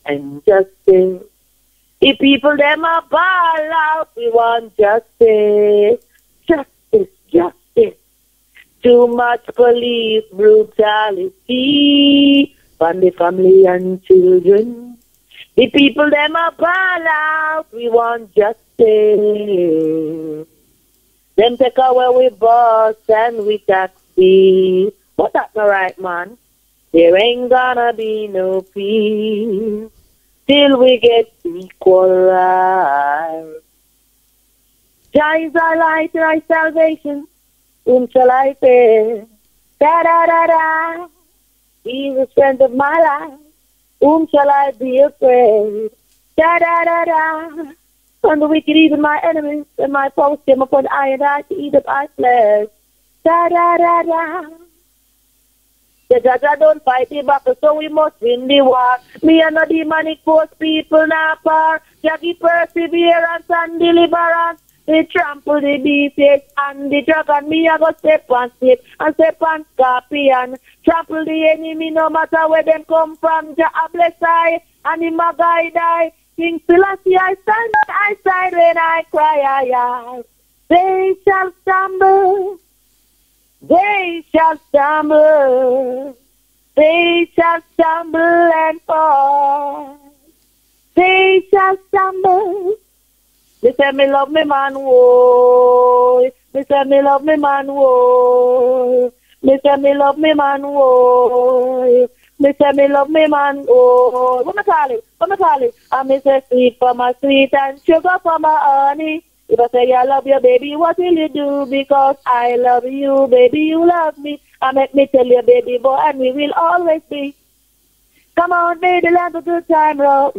S: and justice. The people them are ball out, we want justice. Justice. Too much police brutality on the family and children. The people them are ball out, we want justice. Them take away we bus and we taxi. But that's not right, man. There ain't gonna be no peace till we get equal rights. Jah is our light, our salvation. Whom shall I fear? Da-da-da-da. He is the strength of my life. Whom shall I be afraid? Da-da-da-da. From the wicked, even my enemies, and my foes came upon I and I to eat up our flesh. Da-da-da-da. The judge don't fight the battle, so we must win the war. Me and the demonic force people now par. Jackie perseverance and deliverance. They trample the beast and the dragon. Me I go step on snake and step on scorpion. Trample the enemy no matter where them come from. Jah bless I and him a guide I. King Selassie I stand when I cry I. They shall stumble. They shall stumble. They shall stumble and fall. They shall stumble. They say me love me man, whoa. They say me love me man, whoa. They say me love me man, whoa. They say me love me man, whoa. What me call it? What me call it? I me say sweet for my sweet and sugar for my honey. If I say I love you, baby, what will you do? Because I love you, baby, you love me. I make me tell you, baby boy, and we will always be. Come on, baby, let the good time roll.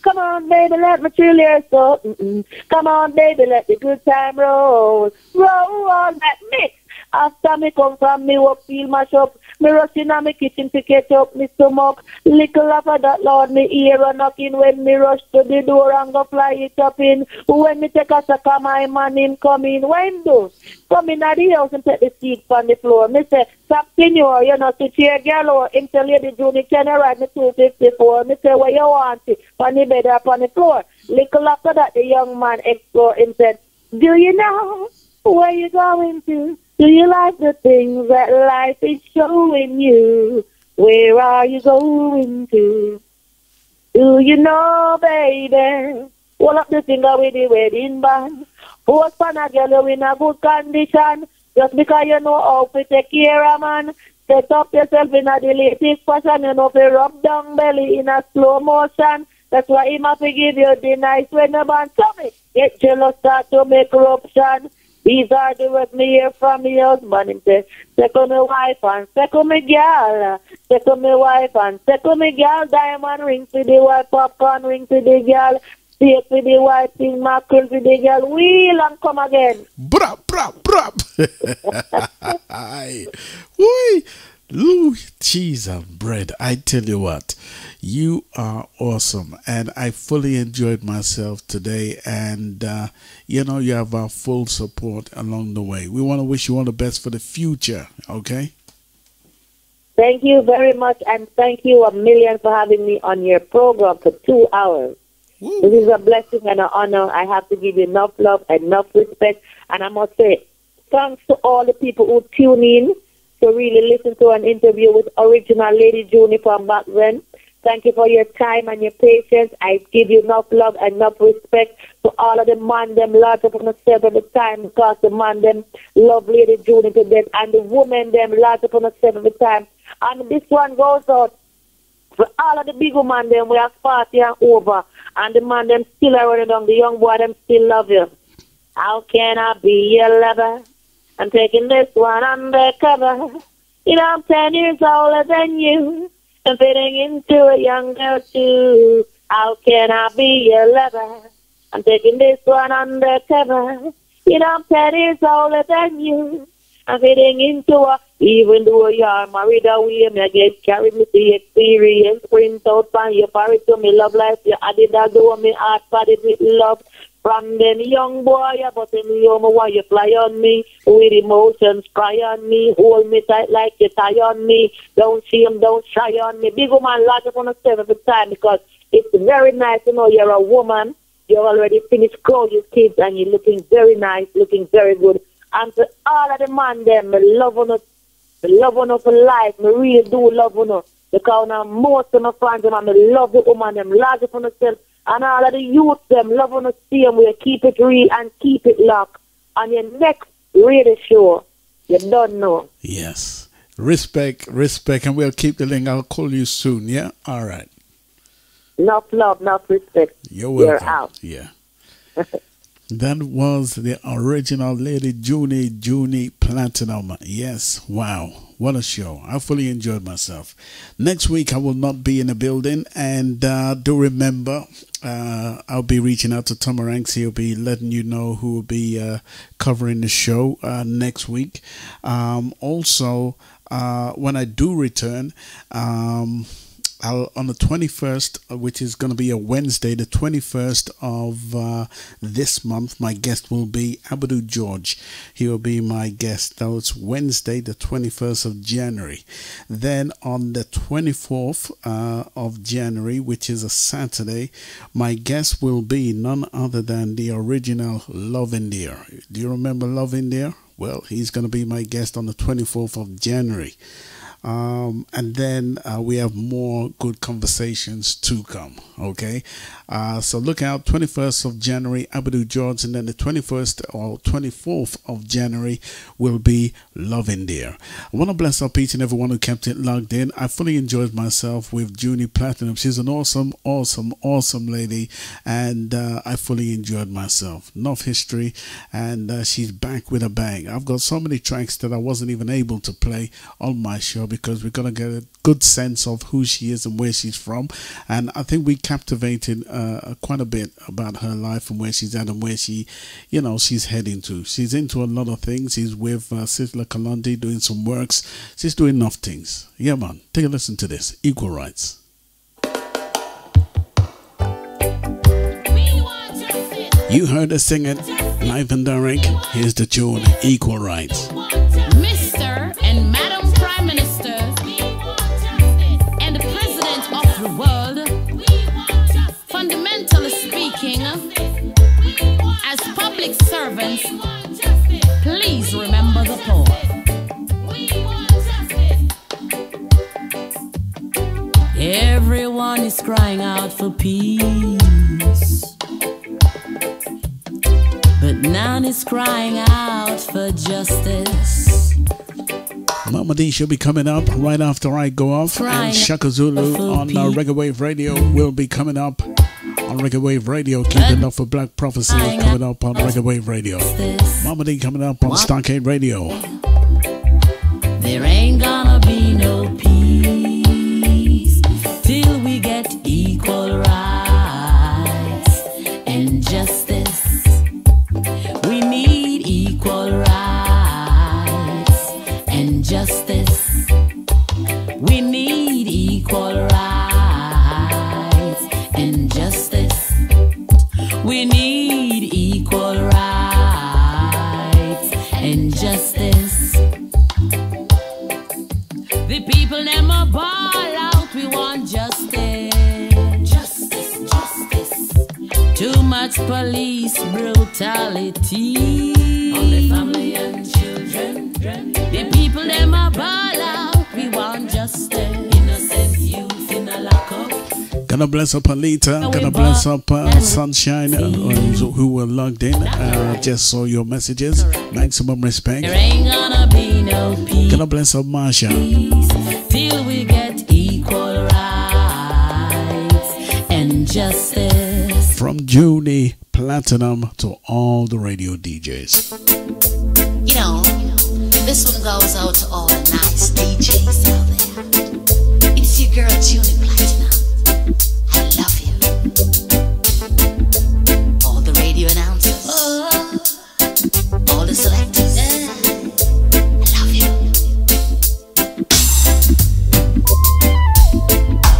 S: Come on, baby, let me chill your soul. Come on, baby, let the good time roll. Roll on that mix. After me come from me up, feel mash up. Me rushing on me kitchen to catch up me stomach. Little after that, Lord, me ear a knocking when me rush to the door and go fly it up in. When me take a sucker, my man him come in. When do? Come in at the house and take the seat from the floor. Me say, stop senior, you know, to cheer girl or him tell Lady Junie, can I ride me 254? Me say, where you want it? On the bed or on the floor? Little after that, the young man explored and said, do you know where you going to? Do you like the things that life is showing you? Where are you going to? Do you know, baby? Hold up the finger with the wedding band. Force on a girl in a good condition. Just because you know how to take care of man. Set up yourself in a the latest fashion. You know to rub down belly in a slow motion. That's why he must give you the nice when the man coming. Get jealous, start to make corruption. These are the words me hear from me husband. Him say, second me wife and second me girl. Second me wife and second me girl. Diamond ring to the wife, popcorn ring to the girl. Steak to the wife, thing mackerel to the girl. Wheel and come again.
G: Brap, brap, brap. Whee. Ooh, cheese and bread. I tell you what, you are awesome, and I fully enjoyed myself today. And you know, you have our full support along the way. We want to wish you all the best for the future. Okay.
S: Thank you very much, and thank you a million for having me on your program for 2 hours. Woo. This is a blessing and an honor. I have to give you enough love, enough respect, and I must say thanks to all the people who tune in to really listen to an interview with original Lady Junie from back then. Thank you for your time and your patience. I give you enough love and enough respect to all of the man them large up on themselves at the time, because the man them love Lady Junie to death, and the woman them large up on themselves at the time. And this one goes out for all of the big woman them we are 40 and over, and the man them still are running down, the young boy them still love you. How can I be your lover? I'm taking this one undercover. You know, I'm 10 years older than you. I'm fitting into a young girl too. How can I be your lover? I'm taking this one undercover. You know, I'm 10 years older than you. I'm fitting into a, even though you are married away, me get carried with the experience. Print out from you, parry to me love life. You added that door, me heart padded with love. From them young boy, but in the young why you fly on me, with emotions cry on me, hold me tight like you tie on me, don't shame, don't shy on me. Big woman large up on a step every time, because it's very nice to know you're a woman, you're already finished growing your kids, and you're looking very nice, looking very good. And to all of the man them, me love on for life, me really do love on us, because now most of my friends them, and me love the woman them large up on herself. And all of the youth, them love on the same way. Keep it real and keep it locked. On your next radio show, you don't know.
G: Yes. Respect, respect. And we'll keep the link. I'll call you soon, yeah? All right.
S: Enough love, enough respect.
G: You're welcome.
S: You're out.
G: Yeah. That was the original Lady Junie Platinun. Yes, wow, what a show. I fully enjoyed myself. Next week I will not be in the building, and do remember I'll be reaching out to Tom Ranks. He'll be letting you know who will be covering the show next week. Also, when I do return, on the 21st, which is going to be a Wednesday, the 21st of this month, my guest will be Abdou George. He will be my guest. That was Wednesday, the 21st of January. Then on the 24th of January, which is a Saturday, my guest will be none other than the original Love India. Do you remember Love India? Well, he's going to be my guest on the 24th of January. And then we have more good conversations to come. Okay, so look out, 21st of January, Abdou George, and then the 21st or 24th of January will be Love India. I want to bless up each and everyone who kept it logged in. I fully enjoyed myself with Junie Platinun. She's an awesome lady, and I fully enjoyed myself. Enough history, and she's back with a bang. I've got so many tracks that I wasn't even able to play on my show, because we're going to get a good sense of who she is and where she's from. And I think we captivated quite a bit about her life and where she's at and where she, she's heading to. She's into a lot of things. She's with Sisla Kalandi doing some works. She's doing enough things. Yeah, man. Take a listen to this. Equal Rights. You heard her sing it live and direct. Here's the tune, Equal Rights.
A: Mr. and Madam Prime Minister and the President of the world, fundamentally speaking, as public servants, please remember the poor. Everyone is crying out for peace, but none is crying out for justice.
G: Mama D should be coming up right after I go off, and Shaka Zulu on Reggae Wave Radio will be coming up on Reggae Wave Radio. Keeping up for Black Prophecy coming up on Reggae Wave Radio. Mama D coming up on Starcade Radio.
A: There ain't gonna be no peace till we get equal rights and justice. We need equal rights and justice. We need equal rights and justice. We need equal rights and justice. The people them a ball out, we want justice. Justice, justice. Too much police brutality on the family and children. The people them a ball out, we want justice. Innocent youth in a lockup.
G: Gonna bless up Alita, gonna bless up Sunshine, who were logged in. Just saw your messages. Maximum respect.
A: There ain't gonna be no peace.
G: Gonna bless up Marsha.
A: Till we get equal rights and justice.
G: From Junie Platinum to all the radio DJs.
B: You know, this one goes out to all the nice DJs out there. It's your girl Junie Platinum. I love you. All the radio announcers, all the selectors, I love you.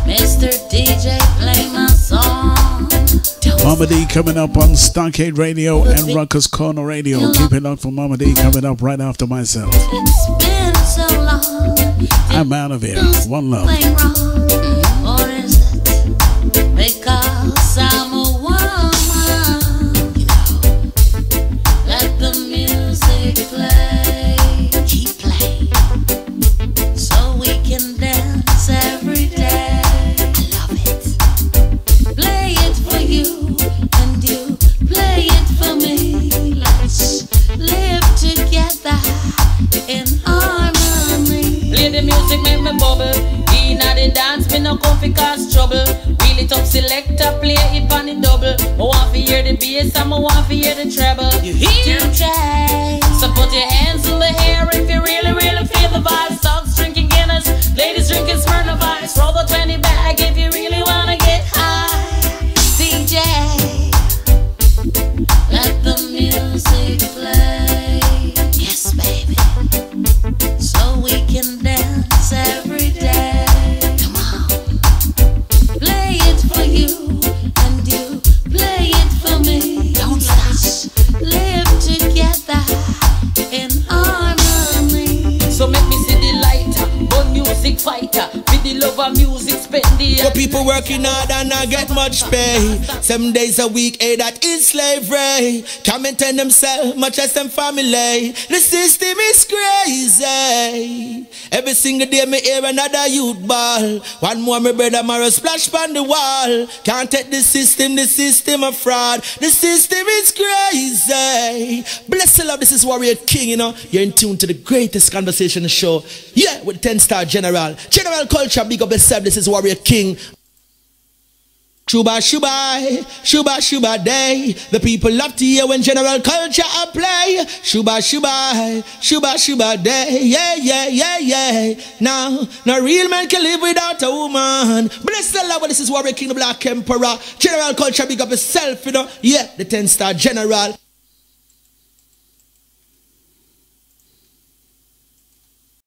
A: Mr. DJ, play my song.
G: Mama D coming up on Starcade Radio and Ruckus Corner Radio. Keep it up for Mama D coming up right after myself.
B: It's been so long.
G: I'm out of here. One love.
B: Or is it because I'm a woman? You know, let the music play. Keep playing, so we can dance every day. I love it. Play it for you, and you play it for me. Let's live together in harmony.
A: Play the music, make me bubble. Inna the dance, me no come fi cause trouble. Wheel it up, selector, play it on the double. I want to hear the bass, and I want to hear the treble. You hear the track? So put your hands in the air if you really, really feel the vibes. Dogs drinking Guinness, ladies drinking Smirnoff Ice. Roll the 20 bag if you really wanna get high.
B: DJ, let the music play. Yes, baby, so we can dance
N: warrior.
L: For people working hard and not get much pay. 7 days a week, that is slavery. Can't maintain themselves, much as them family. The system is crazy. Every single day me hear another youth ball. One more my brother Mara splash on the wall. Can't take the system a fraud. The system is crazy. Bless the love, this is Warrior King, you know. You're in tune to the greatest conversation show. Yeah, with 10-Star General. General Culture, big up yourself, this is Warrior King. Shuba shuba, shuba shuba day. The people love to hear when General Culture a play. Shuba shuba, shuba shuba day. Yeah, yeah, yeah, yeah. Now, no real man can live without a woman. Bless the Lord, this is Warrior King, the Black Emperor. General Culture, big up yourself, you know. Yeah, the 10-Star General.